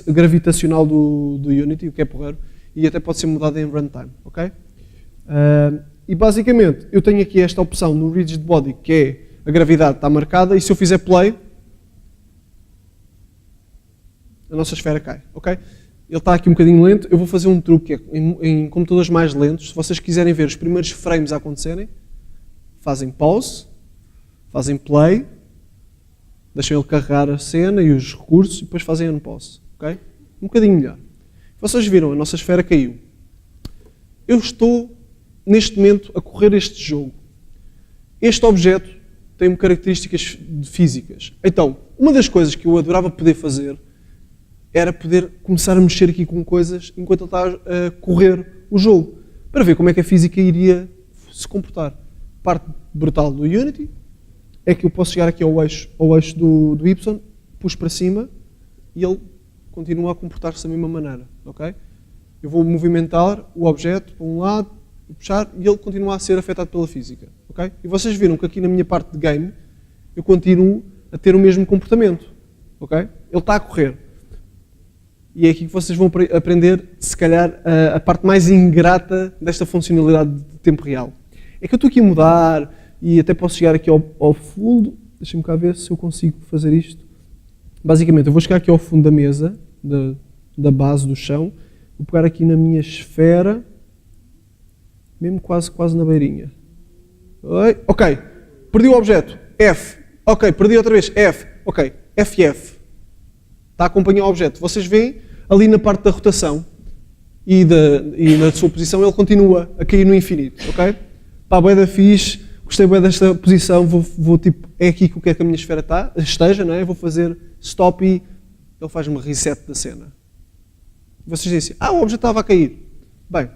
gravitacional do Unity, o que é porreiro, e até pode ser mudado em runtime. Okay? E basicamente, eu tenho aqui esta opção no Rigid Body, que é a gravidade está marcada, e se eu fizer play, a nossa esfera cai. Okay? Ele está aqui um bocadinho lento, eu vou fazer um truque em computadores mais lentos. Se vocês quiserem ver os primeiros frames a acontecerem, fazem pause, fazem play, deixam ele carregar a cena e os recursos e depois fazem unpause. Okay? Um bocadinho melhor. Vocês viram, a nossa esfera caiu. Eu estou, neste momento, a correr este jogo. Este objeto tem características físicas. Então, uma das coisas que eu adorava poder fazer era poder começar a mexer aqui com coisas enquanto ele está a correr o jogo, para ver como é que a física iria se comportar. A parte brutal do Unity é que eu posso chegar aqui ao eixo do Y, puxo para cima e ele continua a comportar-se da mesma maneira. Okay? Eu vou movimentar o objeto para um lado, puxar, e ele continua a ser afetado pela física. Okay? E vocês viram que aqui na minha parte de game eu continuo a ter o mesmo comportamento. Okay? Ele está a correr. E é aqui que vocês vão aprender, se calhar, a parte mais ingrata desta funcionalidade de tempo real. É que eu estou aqui a mudar e até posso chegar aqui ao fundo. Deixem-me cá ver se eu consigo fazer isto. Basicamente, eu vou chegar aqui ao fundo da mesa, da base do chão. Vou pegar aqui na minha esfera, mesmo quase na beirinha. Ok, perdi o objeto. F. Ok, perdi outra vez. F. Ok, FF. Está a acompanhar o objeto. Vocês veem ali na parte da rotação e na sua posição ele continua a cair no infinito, ok? Pá, bué da fixe, gostei bué desta posição, vou tipo, é aqui que eu quero que a minha esfera esteja, não é? Vou fazer stop e ele faz uma reset da cena. Vocês dizem assim, o objeto estava a cair. Bem,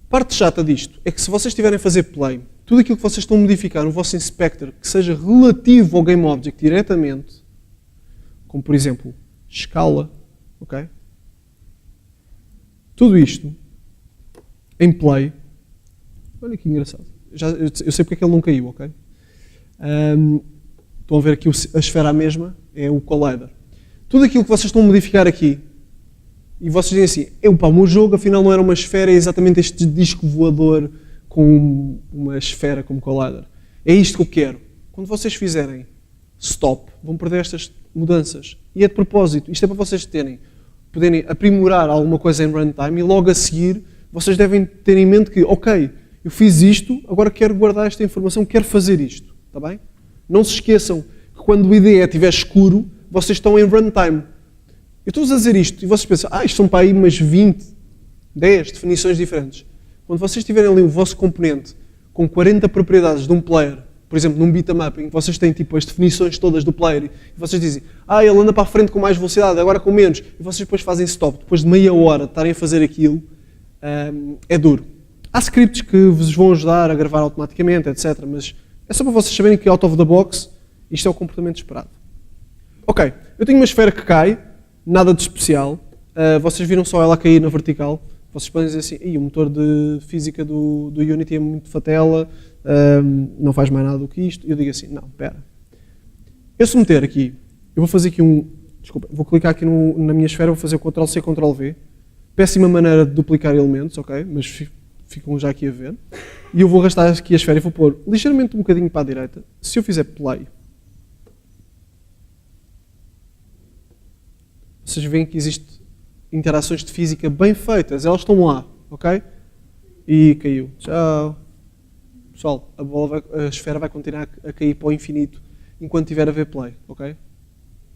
parte chata disto é que se vocês estiverem a fazer play, tudo aquilo que vocês estão a modificar no vosso inspector que seja relativo ao GameObject diretamente, como por exemplo, escala, ok? Tudo isto em play. Olha que engraçado. Eu sei porque é que ele não caiu, ok? Estão a ver aqui a esfera a mesma, é o collider. Tudo aquilo que vocês estão a modificar aqui, e vocês dizem assim, o meu jogo afinal não era uma esfera, é exatamente este disco voador com uma esfera como collider. É isto que eu quero. Quando vocês fizerem stop, vão perder estas mudanças. E é de propósito. Isto é para vocês poderem aprimorar alguma coisa em runtime e logo a seguir vocês devem ter em mente que, ok, eu fiz isto, agora quero guardar esta informação, quero fazer isto. Está bem? Não se esqueçam que quando o IDE estiver escuro, vocês estão em runtime. Eu estou-vos a dizer isto e vocês pensam, isto são para aí umas 20, 10 definições diferentes. Quando vocês tiverem ali o vosso componente com 40 propriedades de um player, por exemplo, num bitmap, em que vocês têm tipo as definições todas do player e vocês dizem, ele anda para a frente com mais velocidade, agora com menos, e vocês depois fazem stop, depois de meia hora de estarem a fazer aquilo, é duro. Há scripts que vos vão ajudar a gravar automaticamente, etc. Mas é só para vocês saberem que out of the box, isto é o comportamento esperado. Ok, eu tenho uma esfera que cai, nada de especial. Vocês viram só ela cair na vertical. Vocês podem dizer assim, o motor de física do Unity é muito fatela, não faz mais nada do que isto. E eu digo assim, não, espera. Eu se meter aqui, eu vou fazer aqui vou clicar aqui na minha esfera, vou fazer Ctrl+C, Ctrl+V. Péssima maneira de duplicar elementos, ok? Mas ficam já aqui a ver. E eu vou arrastar aqui a esfera e vou pôr ligeiramente um bocadinho para a direita. Se eu fizer play, vocês veem que existem interações de física bem feitas. Elas estão lá, ok? E caiu. Tchau. Pessoal, a esfera vai continuar a cair para o infinito enquanto estiver a ver play, ok?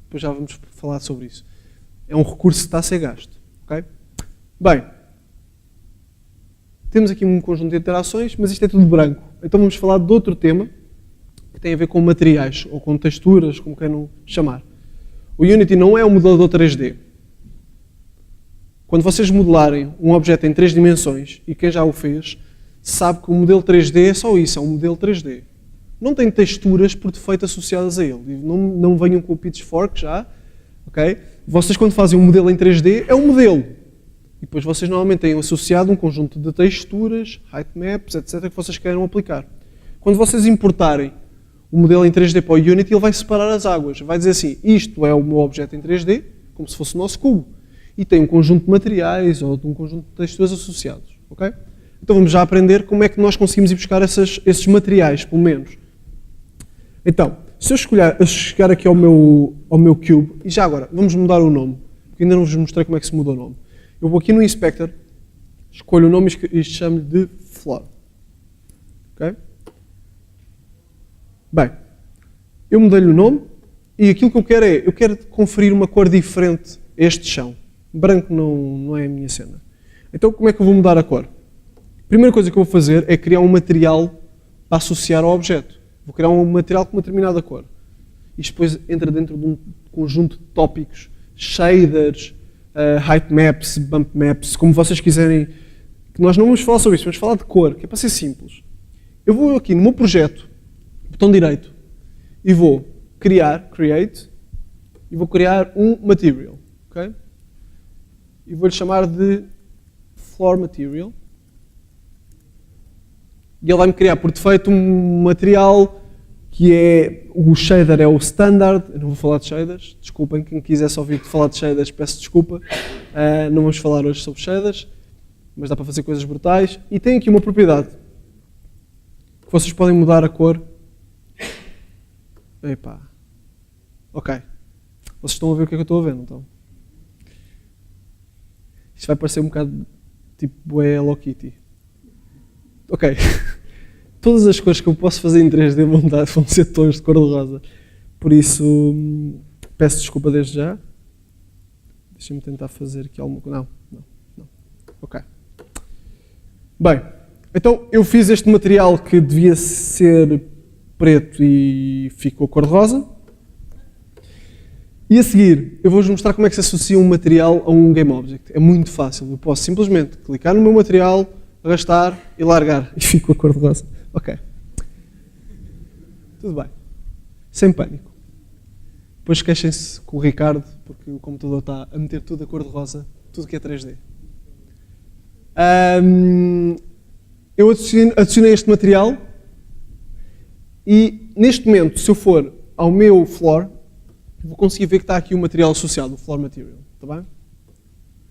Depois já vamos falar sobre isso. É um recurso que está a ser gasto, ok? Bem, temos aqui um conjunto de interações, mas isto é tudo branco. Então vamos falar de outro tema que tem a ver com materiais, ou com texturas, como queiram chamar. O Unity não é um modelador 3D. Quando vocês modelarem um objeto em 3 dimensões, e quem já o fez, sabe que o modelo 3D é só isso, é um modelo 3D. Não tem texturas por defeito associadas a ele. Não venham com o pitchfork já, ok? Vocês quando fazem um modelo em 3D, é um modelo. E depois vocês normalmente têm associado um conjunto de texturas, heightmaps, etc. que vocês queiram aplicar. Quando vocês importarem o modelo em 3D para o Unity, ele vai separar as águas. Vai dizer assim, isto é o meu objeto em 3D, como se fosse o nosso cubo. E tem um conjunto de materiais ou um conjunto de texturas associados. Okay? Então vamos já aprender como é que nós conseguimos ir buscar esses materiais, pelo menos. Então, se eu chegar aqui ao meu cube, e já agora, vamos mudar o nome, porque ainda não vos mostrei como é que se muda o nome. Eu vou aqui no Inspector, escolho o nome e chamo-lhe de Floor. Ok? Bem, eu mudei-lhe o nome e aquilo que eu quero eu quero conferir uma cor diferente a este chão. Branco não é a minha cena. Então como é que eu vou mudar a cor? A primeira coisa que eu vou fazer é criar um material para associar ao objeto. Vou criar um material com uma determinada cor. Isto depois entra dentro de um conjunto de tópicos, shaders, heightmaps, bump maps, como vocês quiserem, que nós não vamos falar sobre isso, vamos falar de cor, que é para ser simples. Eu vou aqui no meu projeto, botão direito, e vou create, e vou criar um material, ok? E vou-lhe chamar de floor material. E ele vai-me criar por defeito um material que é, o shader é o standard, eu não vou falar de shaders, desculpem, quem quisesse ouvir falar de shaders peço desculpa, não vamos falar hoje sobre shaders, mas dá para fazer coisas brutais, e tem aqui uma propriedade, que vocês podem mudar a cor. Epá, ok, vocês estão a ver o que é que eu estou a ver, não estão? Isto vai parecer um bocado tipo Hello Kitty. Ok. Todas as cores que eu posso fazer em 3D vão ser tons de cor-de-rosa. Por isso, peço desculpa desde já. Deixa-me tentar fazer aqui alguma coisa. Não. Ok. Bem, então eu fiz este material que devia ser preto e ficou cor-de-rosa. E a seguir, eu vou-vos mostrar como é que se associa um material a um GameObject. É muito fácil. Eu posso simplesmente clicar no meu material, arrastar e largar. E fico a cor-de-rosa. Ok. Tudo bem. Sem pânico. Depois queixem-se com o Ricardo, porque o computador está a meter tudo a cor-de-rosa, tudo que é 3D. Eu adicionei este material e, neste momento, se eu for ao meu floor, vou conseguir ver que está aqui o material associado, o floor material. Está bem?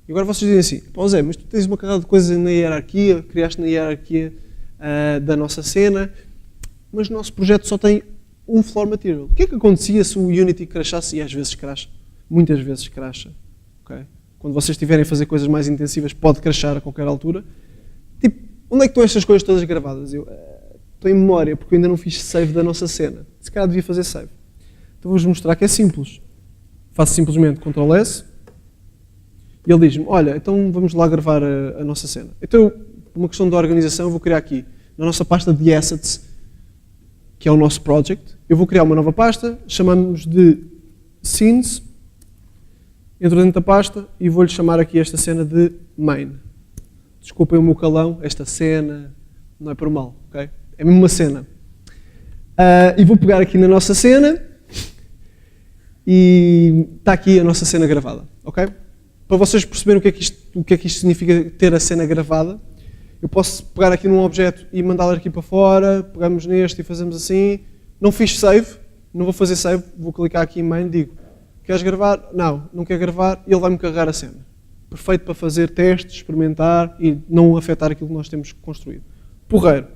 E agora vocês dizem assim, pô Zé, mas tu tens uma carrada de coisas na hierarquia, criaste na hierarquia da nossa cena, mas o nosso projeto só tem um floor material. O que é que acontecia se o Unity crashasse? E às vezes crasha. Muitas vezes crasha. Okay? Quando vocês estiverem a fazer coisas mais intensivas, pode crashar a qualquer altura. Tipo, onde é que estão estas coisas todas gravadas? estou em memória, porque eu ainda não fiz save da nossa cena. Se calhar devia fazer save. Então vou-vos mostrar que é simples. Faço simplesmente Ctrl S e ele diz-me, olha, então vamos lá gravar a nossa cena. Então, por uma questão de organização, eu vou criar aqui, na nossa pasta de assets, que é o nosso project, eu vou criar uma nova pasta, chamamos de scenes, entro dentro da pasta e vou-lhe chamar aqui esta cena de main. Desculpem o meu calão, esta cena, não é por mal, ok? É mesmo uma cena. E vou pegar aqui na nossa cena e está aqui a nossa cena gravada, ok? Para vocês perceberem o que é que isto significa ter a cena gravada, eu posso pegar aqui num objeto e mandá-lo aqui para fora, pegamos neste e fazemos assim. Não fiz save, não vou fazer save, vou clicar aqui em main e digo, queres gravar? Não quer gravar e ele vai-me carregar a cena. Perfeito para fazer testes, experimentar e não afetar aquilo que nós temos construído. Porreiro.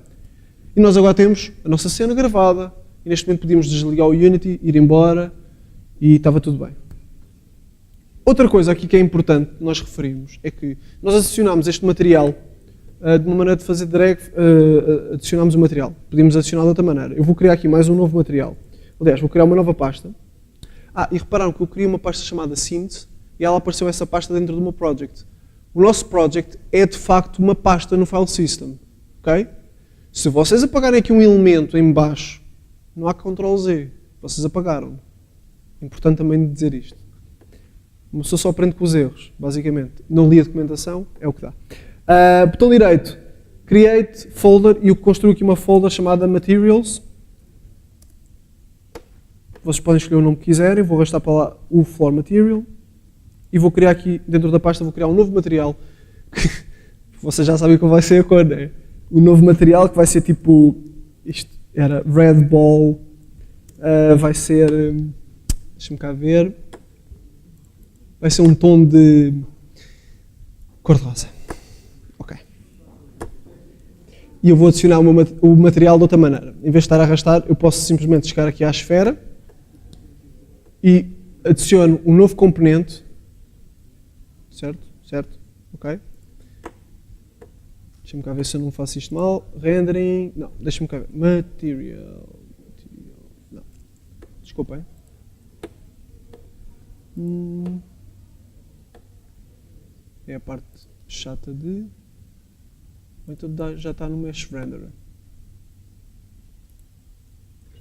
E nós agora temos a nossa cena gravada e neste momento podíamos desligar o Unity, ir embora e estava tudo bem. Outra coisa aqui que é importante nós referirmos é que nós adicionámos este material de uma maneira de fazer drag, adicionámos o material. Podíamos adicionar de outra maneira. Eu vou criar aqui mais um novo material. Aliás, vou criar uma nova pasta. E repararam que eu criei uma pasta chamada Scenes e ela apareceu essa pasta dentro do meu project. O nosso project é de facto uma pasta no file system. Ok? Se vocês apagarem aqui um elemento em baixo, não há Ctrl Z. Vocês apagaram. É importante também dizer isto. Uma pessoa só aprende com os erros, basicamente. Não li a documentação, é o que dá. Botão direito, Create Folder, e eu construo aqui uma folder chamada Materials. Vocês podem escolher o nome que quiserem, vou arrastar para lá o Floor Material, e vou criar aqui, dentro da pasta, vou criar um novo material, que vocês já sabem qual vai ser a cor, não é? O novo material que vai ser tipo, isto era Red Ball, vai ser, deixa-me cá ver, vai ser um tom de cor-de-rosa. Ok. E eu vou adicionar o material de outra maneira. Em vez de estar a arrastar, eu posso simplesmente chegar aqui à esfera e adiciono um novo componente. Certo? Certo? Ok. Deixa-me cá ver se eu não faço isto mal. Rendering. Não, deixa-me cá ver. Material. Não. Desculpem. É a parte chata de... Então já está no Mesh Renderer.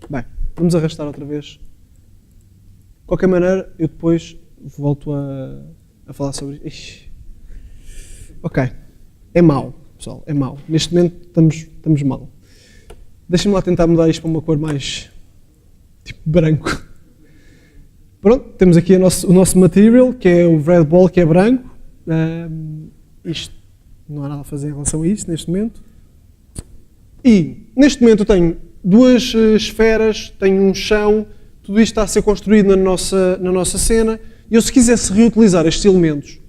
Bem, vamos arrastar outra vez. De qualquer maneira, eu depois volto a falar sobre isto. Ok. É mau, pessoal. É mau. Neste momento estamos mal. Deixem-me lá tentar mudar isto para uma cor mais... tipo branco. Pronto, temos aqui o nosso material, que é o Red Ball, que é branco. Isto não há nada a fazer em relação a isto neste momento. E neste momento eu tenho duas esferas, tenho um chão, tudo isto está a ser construído na nossa cena, e eu, se quisesse reutilizar estes elementos,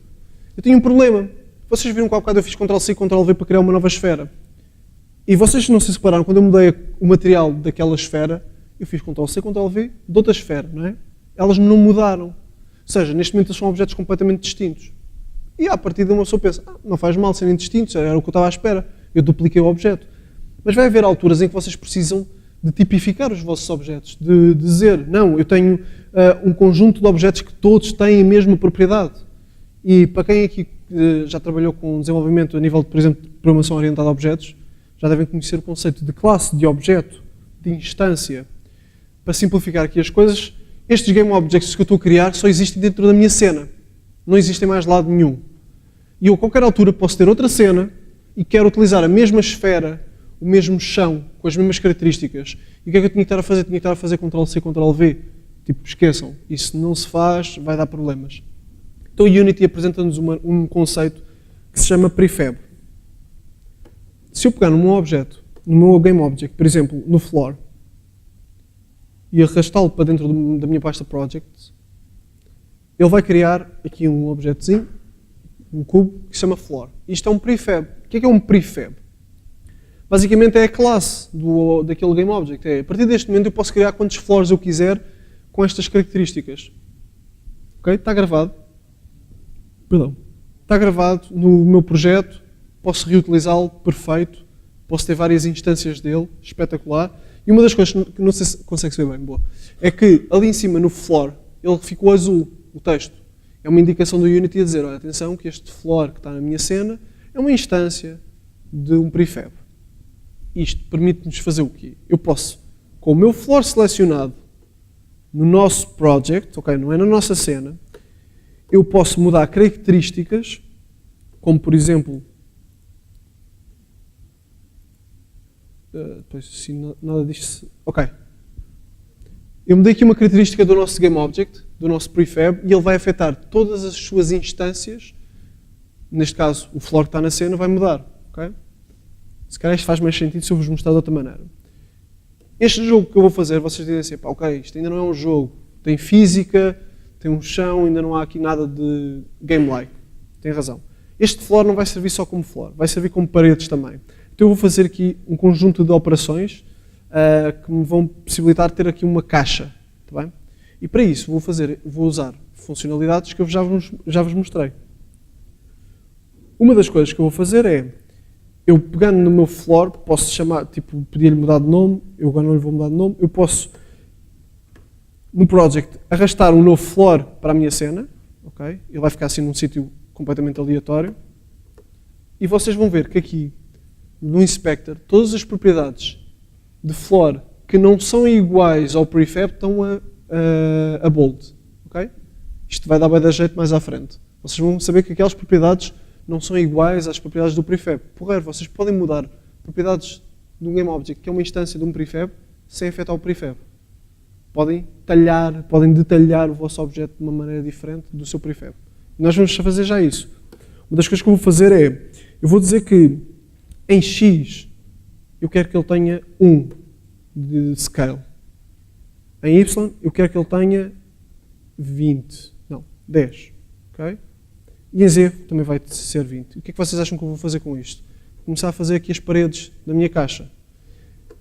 eu tenho um problema. Vocês viram que há bocado eu fiz Ctrl-C e Ctrl-V para criar uma nova esfera. E vocês não se separaram, quando eu mudei o material daquela esfera, eu fiz Ctrl-C, Ctrl-V de outra esfera, não é? Elas não mudaram. Ou seja, neste momento eles são objetos completamente distintos. E a partir de uma pessoa pensa, não faz mal serem distintos, era o que eu estava à espera. Eu dupliquei o objeto. Mas vai haver alturas em que vocês precisam de tipificar os vossos objetos, de dizer, não, eu tenho um conjunto de objetos que todos têm a mesma propriedade. E para quem aqui já trabalhou com desenvolvimento a nível, por exemplo, de programação orientada a objetos, já devem conhecer o conceito de classe, de objeto, de instância. Para simplificar aqui as coisas, estes Game Objects que eu estou a criar só existem dentro da minha cena. Não existem mais de lado nenhum. E eu a qualquer altura posso ter outra cena e quero utilizar a mesma esfera, o mesmo chão, com as mesmas características. E o que é que eu tinha que estar a fazer? Tinha que estar a fazer Ctrl-C, Ctrl-V. Tipo, esqueçam. Isso não se faz, vai dar problemas. Então o Unity apresenta-nos um conceito que se chama prefab. Se eu pegar no meu objeto, no meu Game Object, por exemplo, no Floor, e arrastá-lo para dentro da minha pasta Projects, ele vai criar aqui um objetozinho, um cubo, que se chama Floor. Isto é um prefab. O que é um prefab? Basicamente é a classe daquele Game Object. A partir deste momento eu posso criar quantos floors eu quiser com estas características. Ok? Está gravado. Perdão. Está gravado no meu projeto, posso reutilizá-lo, perfeito. posso ter várias instâncias dele, espetacular. E uma das coisas que não sei se consegue ver bem, boa, é que ali em cima no floor ele ficou azul, o texto. É uma indicação do Unity a dizer, olha, atenção que este floor que está na minha cena é uma instância de um prefab. Isto permite-nos fazer o quê? Eu posso, com o meu floor selecionado no nosso project, ok, não é na nossa cena, eu posso mudar características, como por exemplo, depois assim, nada disto, ok. Eu mudei aqui uma característica do nosso GameObject, do nosso prefab, e ele vai afetar todas as suas instâncias. Neste caso, o floor que está na cena vai mudar, ok? Se calhar isto faz mais sentido se eu vos mostrar de outra maneira. Este jogo que eu vou fazer, vocês dizem assim, pá, ok, isto ainda não é um jogo, tem física, tem um chão, ainda não há aqui nada de game-like. Tem razão. Este floor não vai servir só como floor, vai servir como paredes também. Então eu vou fazer aqui um conjunto de operações que me vão possibilitar ter aqui uma caixa, tá bem? E para isso vou usar funcionalidades que eu já vos mostrei. Uma das coisas que eu vou fazer é, eu pegando no meu floor, posso chamar, tipo, pedir-lhe mudar de nome, eu agora não lhe vou mudar de nome, eu posso, no project, arrastar um novo floor para a minha cena, ok? Ele vai ficar assim num sítio completamente aleatório, e vocês vão ver que aqui, no Inspector, todas as propriedades de floor que não são iguais ao prefab estão a bold, ok? Isto vai dar bem da jeito mais à frente. Vocês vão saber que aquelas propriedades não são iguais às propriedades do prefab. Porreiro, vocês podem mudar propriedades de um GameObject, que é uma instância de um prefab, sem afetar o prefab. Podem detalhar o vosso objeto de uma maneira diferente do seu prefab. Nós vamos fazer já isso. Uma das coisas que eu vou fazer é, eu vou dizer que em X eu quero que ele tenha 1 de scale. Em Y eu quero que ele tenha 10. Okay? E em Z também vai ser 20. O que é que vocês acham que eu vou fazer com isto? Vou começar a fazer aqui as paredes da minha caixa.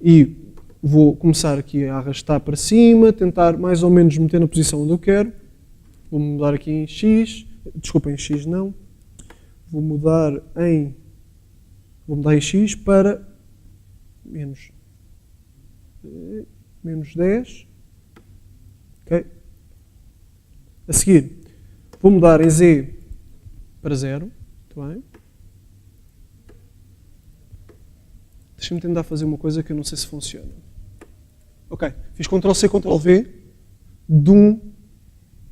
E vou começar aqui a arrastar para cima, tentar mais ou menos meter na posição onde eu quero. Vou mudar aqui em X. Desculpa, em X não. Vou mudar em X para menos 10. Okay. A seguir, vou mudar em Z para 0. Muito bem. Deixa-me tentar fazer uma coisa que eu não sei se funciona. Ok, fiz Ctrl+C, Ctrl+V de um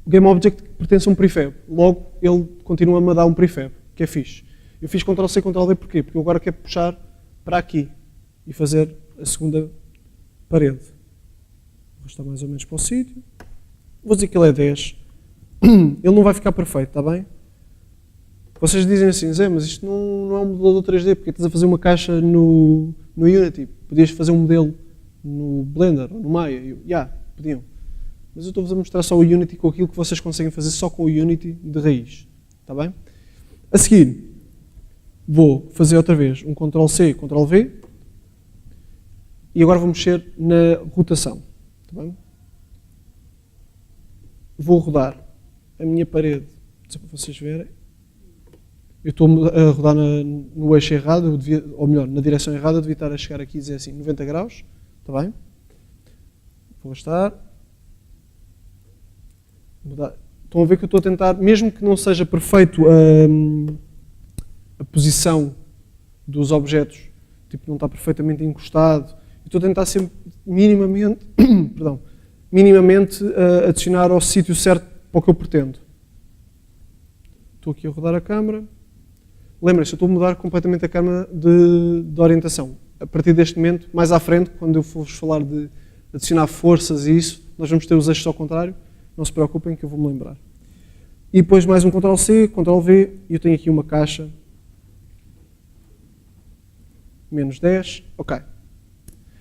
GameObject que pertence a um prefab. Logo, ele continua-me a dar um prefab, que é fixe. Eu fiz Ctrl+C, Ctrl+V porquê? Porque eu agora quero puxar para aqui e fazer a segunda parede. Vou estar mais ou menos para o sítio. Vou dizer que ele é 10. Ele não vai ficar perfeito, está bem? Vocês dizem assim, Zé, mas isto não é um modelador 3D, porque estás a fazer uma caixa no Unity. Podias fazer um modelo no Blender ou no Maya. Podiam. Mas eu estou-vos a mostrar só o Unity com aquilo que vocês conseguem fazer só com o Unity de raiz. Está bem? A seguir, vou fazer outra vez um Ctrl+C, Ctrl+V. E agora vou mexer na rotação. Está bem? Vou rodar a minha parede, só para vocês verem. Eu estou a rodar no eixo errado, ou melhor, na direção errada, eu devia estar a chegar aqui e dizer assim, 90 graus. Está bem? Vou estar. Estão a ver que eu estou a tentar, mesmo que não seja perfeito a posição dos objetos, tipo, não está perfeitamente encostado, eu estou a tentar sempre minimamente, adicionar ao sítio certo para o que eu pretendo. Estou aqui a rodar a câmera. Lembrem-se, eu estou a mudar completamente a câmera de orientação. A partir deste momento, mais à frente, quando eu for falar de adicionar forças e isso, nós vamos ter os eixos ao contrário. Não se preocupem que eu vou-me lembrar. E depois mais um Ctrl+C, Ctrl+V, e eu tenho aqui uma caixa. Menos 10. Ok.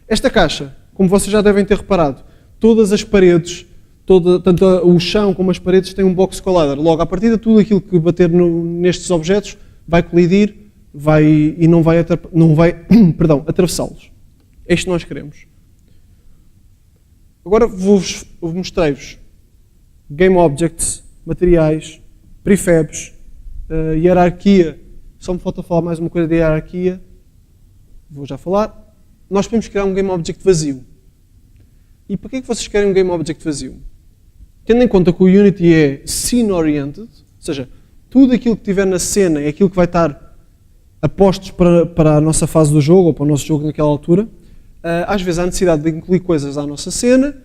Esta caixa, como vocês já devem ter reparado, todas as paredes, tanto o chão como as paredes têm um box collider. Logo, a partir de tudo aquilo que bater nestes objetos vai colidir e não vai atravessá-los. É isto que nós queremos. Agora mostrei-vos GameObjects, materiais, prefabs, hierarquia. Só me falta falar mais uma coisa de hierarquia. vou já falar, nós podemos criar um GameObject vazio. E para que é que vocês querem um GameObject vazio? Tendo em conta que o Unity é scene-oriented, ou seja, tudo aquilo que tiver na cena é aquilo que vai estar a postos para a nossa fase do jogo, ou para o nosso jogo naquela altura, às vezes há necessidade de incluir coisas à nossa cena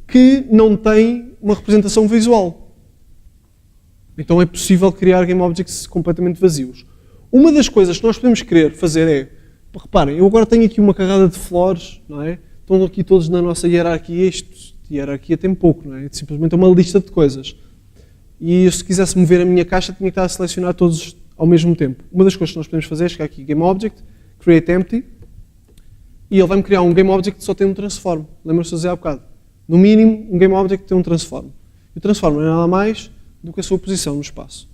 que não têm uma representação visual. Então é possível criar GameObjects completamente vazios. Uma das coisas que nós podemos querer fazer é, reparem, eu agora tenho aqui uma carrada de flores, não é? Estão aqui todos na nossa hierarquia, isto de hierarquia tem pouco, não é? Simplesmente é uma lista de coisas. E eu, se quisesse mover a minha caixa, tinha que estar a selecionar todos ao mesmo tempo. Uma das coisas que nós podemos fazer é chegar aqui, GameObject, Create Empty, e ele vai-me criar um GameObject que só tem um transform. Lembram-se de fazer há bocado? No mínimo, um GameObject tem um transform. E o transform não é nada mais do que a sua posição no espaço.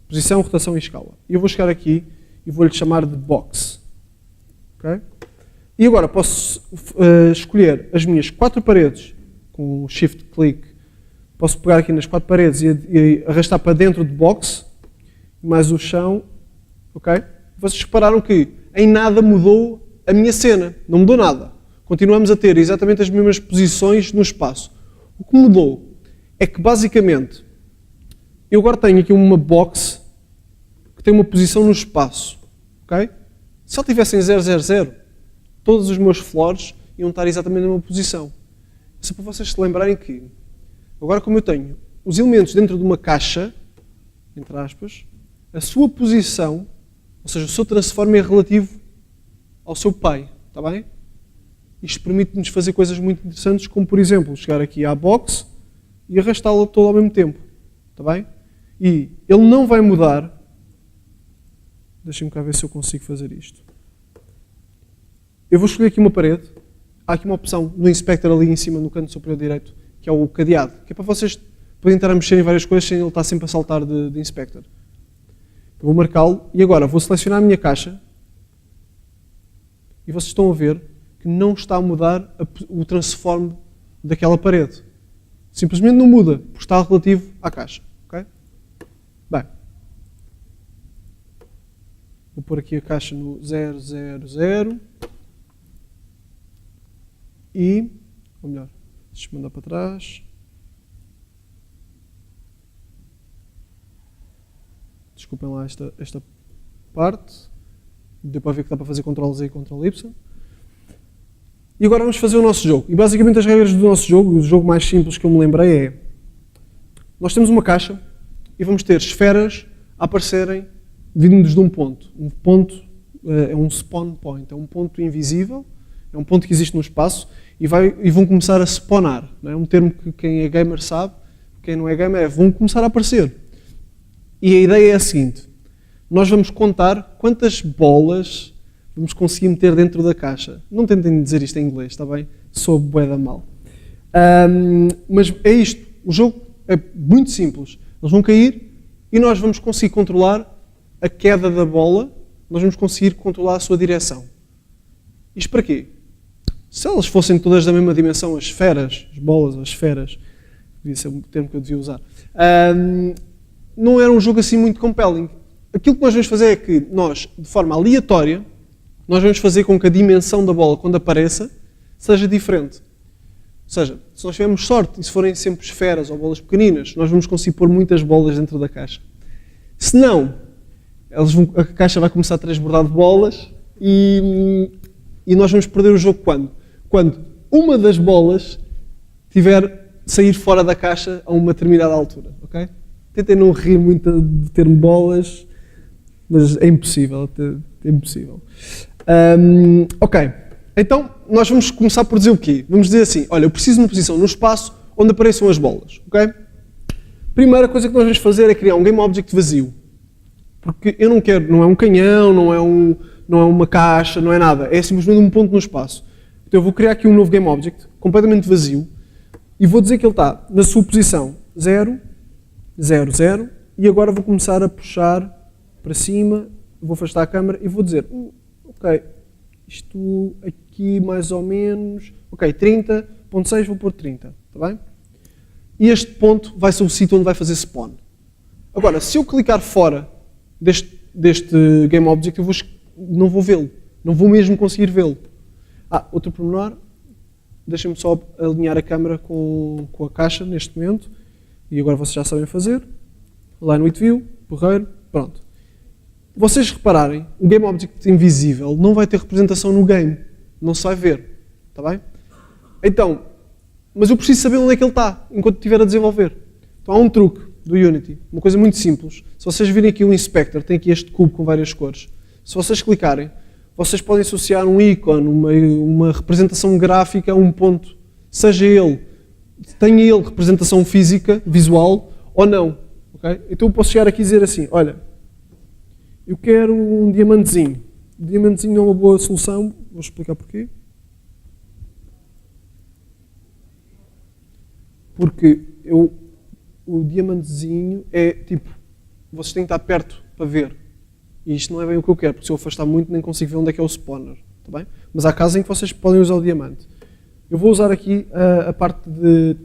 Posição, rotação e escala. E eu vou chegar aqui e vou-lhe chamar de Box. Okay? E agora posso escolher as minhas 4 paredes com o Shift Click. Posso pegar aqui nas 4 paredes e arrastar para dentro de Box, mais o chão. Okay? Vocês repararam que em nada mudou a minha cena. Não mudou nada. Continuamos a ter exatamente as mesmas posições no espaço. O que mudou é que, basicamente, eu agora tenho aqui uma box que tem uma posição no espaço. Okay? Se ele tivesse em 000, todos os meus flores iam estar exatamente na mesma posição. Isso é para vocês se lembrarem que, agora como eu tenho os elementos dentro de uma caixa, entre aspas, a sua posição, ou seja, o seu transform é relativo ao seu pai. Está bem? Isto permite-nos fazer coisas muito interessantes, como, por exemplo, chegar aqui à box e arrastá-la toda ao mesmo tempo. Está bem? E ele não vai mudar. Deixem-me cá ver se eu consigo fazer isto. Eu vou escolher aqui uma parede. Há aqui uma opção no Inspector ali em cima, no canto superior direito, que é o cadeado, que é para vocês poderem estar a mexer em várias coisas sem ele estar sempre a saltar de Inspector. Eu vou marcá-lo e agora vou selecionar a minha caixa e vocês estão a ver que não está a mudar o transform daquela parede. Simplesmente não muda, porque está relativo à caixa. Okay? Bem, vou pôr aqui a caixa no 000 e, ou melhor, deixa-me mandar para trás. Desculpem lá esta parte. Deu para ver que dá para fazer Ctrl+Z e Ctrl+Y. E agora vamos fazer o nosso jogo. E basicamente as regras do nosso jogo, o jogo mais simples que eu me lembrei é: nós temos uma caixa e vamos ter esferas a aparecerem vindos de um ponto. Um ponto é um spawn point, é um ponto invisível, é um ponto que existe no espaço e vão começar a spawnar. Não é um termo que quem é gamer sabe, quem não é gamer vão começar a aparecer. E a ideia é a seguinte: nós vamos contar quantas bolas vamos conseguir meter dentro da caixa. Não tentem dizer isto em inglês, está bem? Sou bué da mal. Mas é isto. O jogo é muito simples. Eles vão cair e nós vamos conseguir controlar a queda da bola, nós vamos conseguir controlar a sua direção. Isto para quê? Se elas fossem todas da mesma dimensão, as esferas, as bolas, as esferas, devia ser um termo que eu devia usar, não era um jogo assim muito compelling. Aquilo que nós vamos fazer é que nós, de forma aleatória, nós vamos fazer com que a dimensão da bola, quando apareça, seja diferente. Ou seja, se nós tivermos sorte e se forem sempre esferas ou bolas pequeninas, nós vamos conseguir pôr muitas bolas dentro da caixa. Se não, a caixa vai começar a transbordar de bolas e nós vamos perder o jogo quando? Quando uma das bolas sair fora da caixa a uma determinada altura. Okay? Tentem não rir muito de termo bolas, mas é impossível. É impossível. Ok, então nós vamos começar por dizer o quê? Vamos dizer assim: olha, eu preciso de uma posição no espaço onde apareçam as bolas. Okay? Primeira coisa que nós vamos fazer é criar um GameObject vazio. Porque eu não quero, não é um canhão, não é uma caixa, não é nada. É simplesmente um ponto no espaço. Então eu vou criar aqui um novo GameObject, completamente vazio, e vou dizer que ele está na sua posição 0, 0, 0, e agora vou começar a puxar para cima, vou afastar a câmera e vou dizer, ok, isto aqui mais ou menos, ok, 30.6, vou pôr 30, está bem? E este ponto vai ser o sítio onde vai fazer spawn. Agora, se eu clicar fora deste GameObject, eu não vou vê-lo. Não vou mesmo conseguir vê-lo. Outro pormenor, deixem-me só alinhar a câmera com a caixa neste momento, e agora vocês já sabem fazer. Line with view, porreiro, pronto. Vocês repararem, o Game Object invisível não vai ter representação no game, não se vai ver, está bem? Então, mas eu preciso saber onde é que ele está, enquanto estiver a desenvolver. Então há um truque do Unity, uma coisa muito simples. Se vocês virem aqui o Inspector, tem aqui este cubo com várias cores. Se vocês clicarem, vocês podem associar um ícone, uma representação gráfica a um ponto, seja ele, tenha ele representação física, visual, ou não. Okay? Então eu posso chegar aqui e dizer assim, olha, eu quero um diamantezinho. O diamantezinho é uma boa solução, vou explicar porquê. Porque o diamantezinho é tipo, vocês têm que estar perto para ver. E isto não é bem o que eu quero, porque se eu afastar muito nem consigo ver onde é que é o spawner. Tá bem? Mas há casos em que vocês podem usar o diamante. Eu vou usar aqui a parte de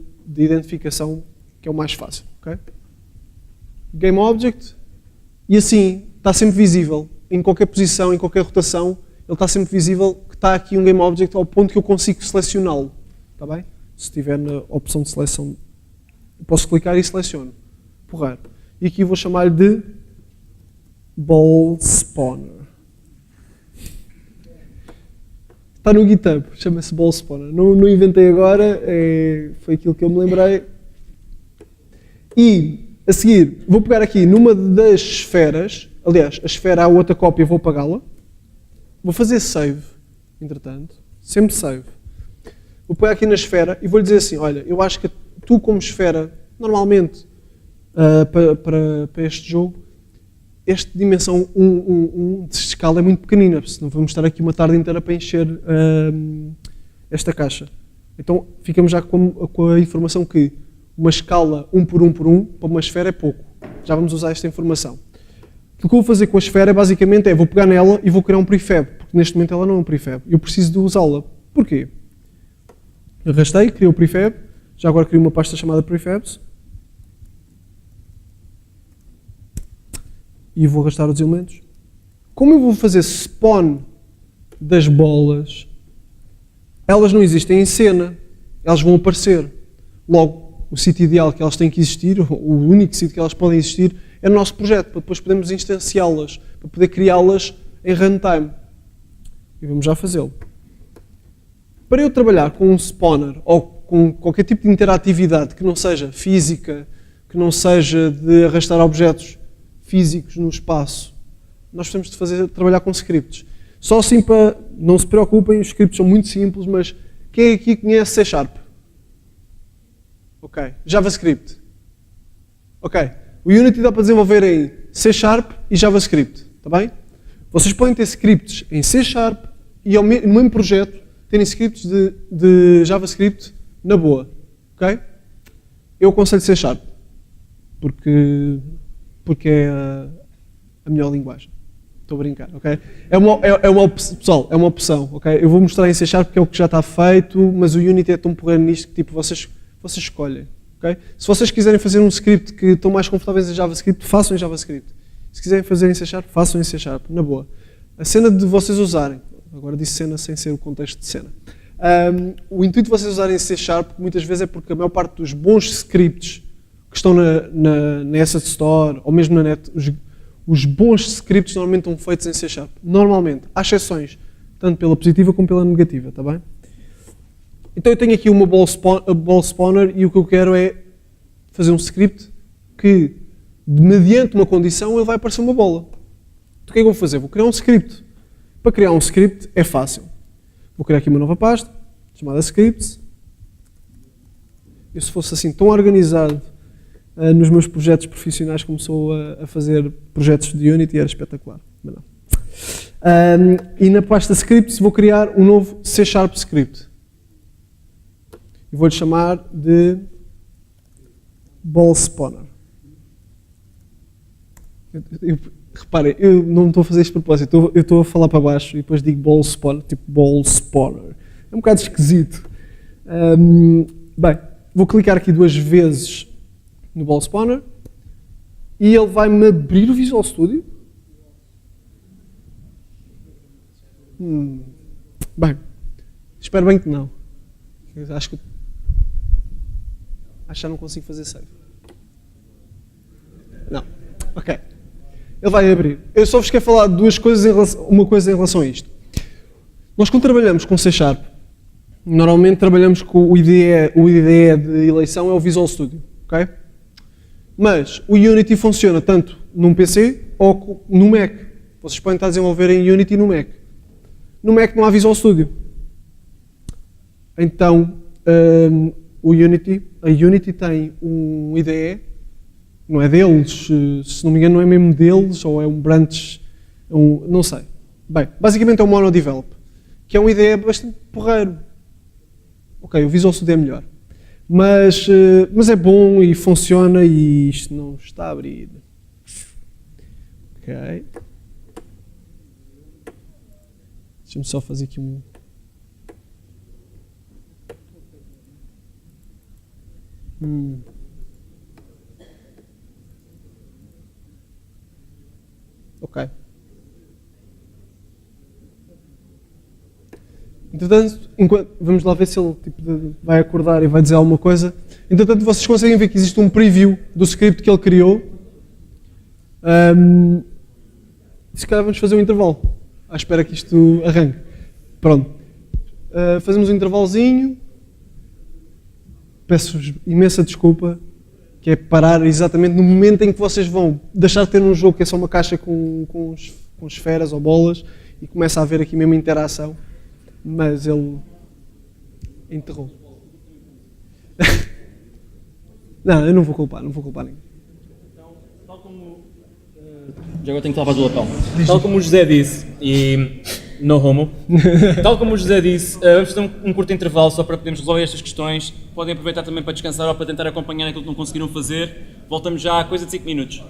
identificação, que é o mais fácil. Okay? Game Object, e assim está sempre visível, em qualquer posição, em qualquer rotação, ele está sempre visível que está aqui um Game Object ao ponto que eu consigo selecioná-lo. Está bem? Se estiver na opção de seleção, eu posso clicar e seleciono. Porreiro. E aqui vou chamar-lhe de Ball Spawner. Está no GitHub, chama-se Ball Spawner. Não inventei agora, foi aquilo que eu me lembrei. E, a seguir, vou pegar aqui numa das esferas, aliás, a esfera há outra cópia, vou apagá-la. Vou fazer save, entretanto, sempre save. Vou pegar aqui na esfera e vou-lhe dizer assim, olha, eu acho que tu como esfera, normalmente, para este jogo, esta dimensão 1 de escala é muito pequenina, senão vamos estar aqui uma tarde inteira para encher esta caixa. Então ficamos já com a informação que uma escala 1 por 1 por 1 para uma esfera é pouco. Já vamos usar esta informação. O que eu vou fazer com a esfera basicamente vou pegar nela e vou criar um prefab, porque neste momento ela não é um prefab. Eu preciso de usá-la. Porquê? Arrastei, criei o prefab, já agora crio uma pasta chamada prefabs. E vou arrastar os elementos. Como eu vou fazer spawn das bolas, elas não existem em cena, elas vão aparecer. Logo, o sítio ideal que elas têm que existir, o único sítio que elas podem existir, é no nosso projeto, para depois podermos instanciá-las, para poder criá-las em runtime. E vamos já fazê-lo. Para eu trabalhar com um spawner, ou com qualquer tipo de interatividade que não seja física, que não seja de arrastar objetos físicos no espaço, nós temos de trabalhar com scripts. Só assim para, não se preocupem, os scripts são muito simples, mas quem aqui conhece C Sharp? Ok. JavaScript? Ok. O Unity dá para desenvolver em C Sharp e JavaScript, está bem? Vocês podem ter scripts em C Sharp e no mesmo projeto terem scripts de JavaScript na boa, ok? Eu aconselho C Sharp, porque é a melhor linguagem. Estou a brincar, ok? Pessoal, é uma opção, ok? Eu vou mostrar em C Sharp porque é o que já está feito, mas o Unity é tão porreiro nisto que tipo, vocês escolhem, ok? Se vocês quiserem fazer um script que estão mais confortáveis em JavaScript, façam em JavaScript. Se quiserem fazer em C Sharp, façam em C Sharp, na boa. A cena de vocês usarem, agora disse cena sem ser o contexto de cena, o intuito de vocês usarem C Sharp muitas vezes é porque a maior parte dos bons scripts que estão na Asset Store, ou mesmo na net, os bons scripts normalmente estão feitos em C Sharp. Normalmente. Há exceções, tanto pela positiva como pela negativa, está bem? Então eu tenho aqui uma ball spawner e o que eu quero é fazer um script que, mediante uma condição, ele vai aparecer uma bola. Então o que é que eu vou fazer? Vou criar um script. Para criar um script é fácil. Vou criar aqui uma nova pasta, chamada scripts. Eu, se fosse assim tão organizado nos meus projetos profissionais, como sou a fazer projetos de Unity, era espetacular. Mas não. E na pasta scripts vou criar um novo C Sharp script. E vou-lhe chamar de Ball Spawner. Reparem, eu não estou a fazer isto de propósito, eu estou a falar para baixo e depois digo Ball Spawner, tipo Ball Spawner. É um bocado esquisito. Bem, vou clicar aqui 2 vezes no Ball Spawner e ele vai-me abrir o Visual Studio. Bem, espero bem que não. Acho que já não consigo fazer save. Não. Ok. Ele vai abrir. Eu só vos quero falar de uma coisa em relação a isto. Nós, quando trabalhamos com C#, normalmente trabalhamos com o IDE de eleição é o Visual Studio, ok? Mas o Unity funciona tanto num PC ou no Mac. Vocês podem estar a desenvolver em Unity no Mac. No Mac não há Visual Studio. Então, a Unity tem um IDE, não é deles, se não me engano não é mesmo deles, ou é um branch, não sei. Bem, basicamente é um monodevelop, que é um IDE bastante porreiro. Ok, o Visual Studio é melhor. Mas é bom e funciona e isto não está a abrir. Ok. Deixa-me só fazer aqui um... Ok. Entretanto, vamos lá ver se ele vai acordar e vai dizer alguma coisa. Entretanto, vocês conseguem ver que existe um preview do script que ele criou. Se calhar vamos fazer um intervalo, à espera que isto arranque. Pronto. Fazemos um intervalozinho. Peço-vos imensa desculpa, que é parar exatamente no momento em que vocês vão deixar de ter um jogo que é só uma caixa com esferas ou bolas e começa a haver aqui mesmo interação. Mas ele enterrou. Não, eu não vou culpar ninguém. Então, tal como... já agora tenho que lavar do lapão. Tal como o José disse, e no homo, tal como o José disse, vamos fazer um curto intervalo só para podermos resolver estas questões. Podem aproveitar também para descansar ou para tentar acompanhar aquilo que não conseguiram fazer. Voltamos já a coisa de 5 minutos.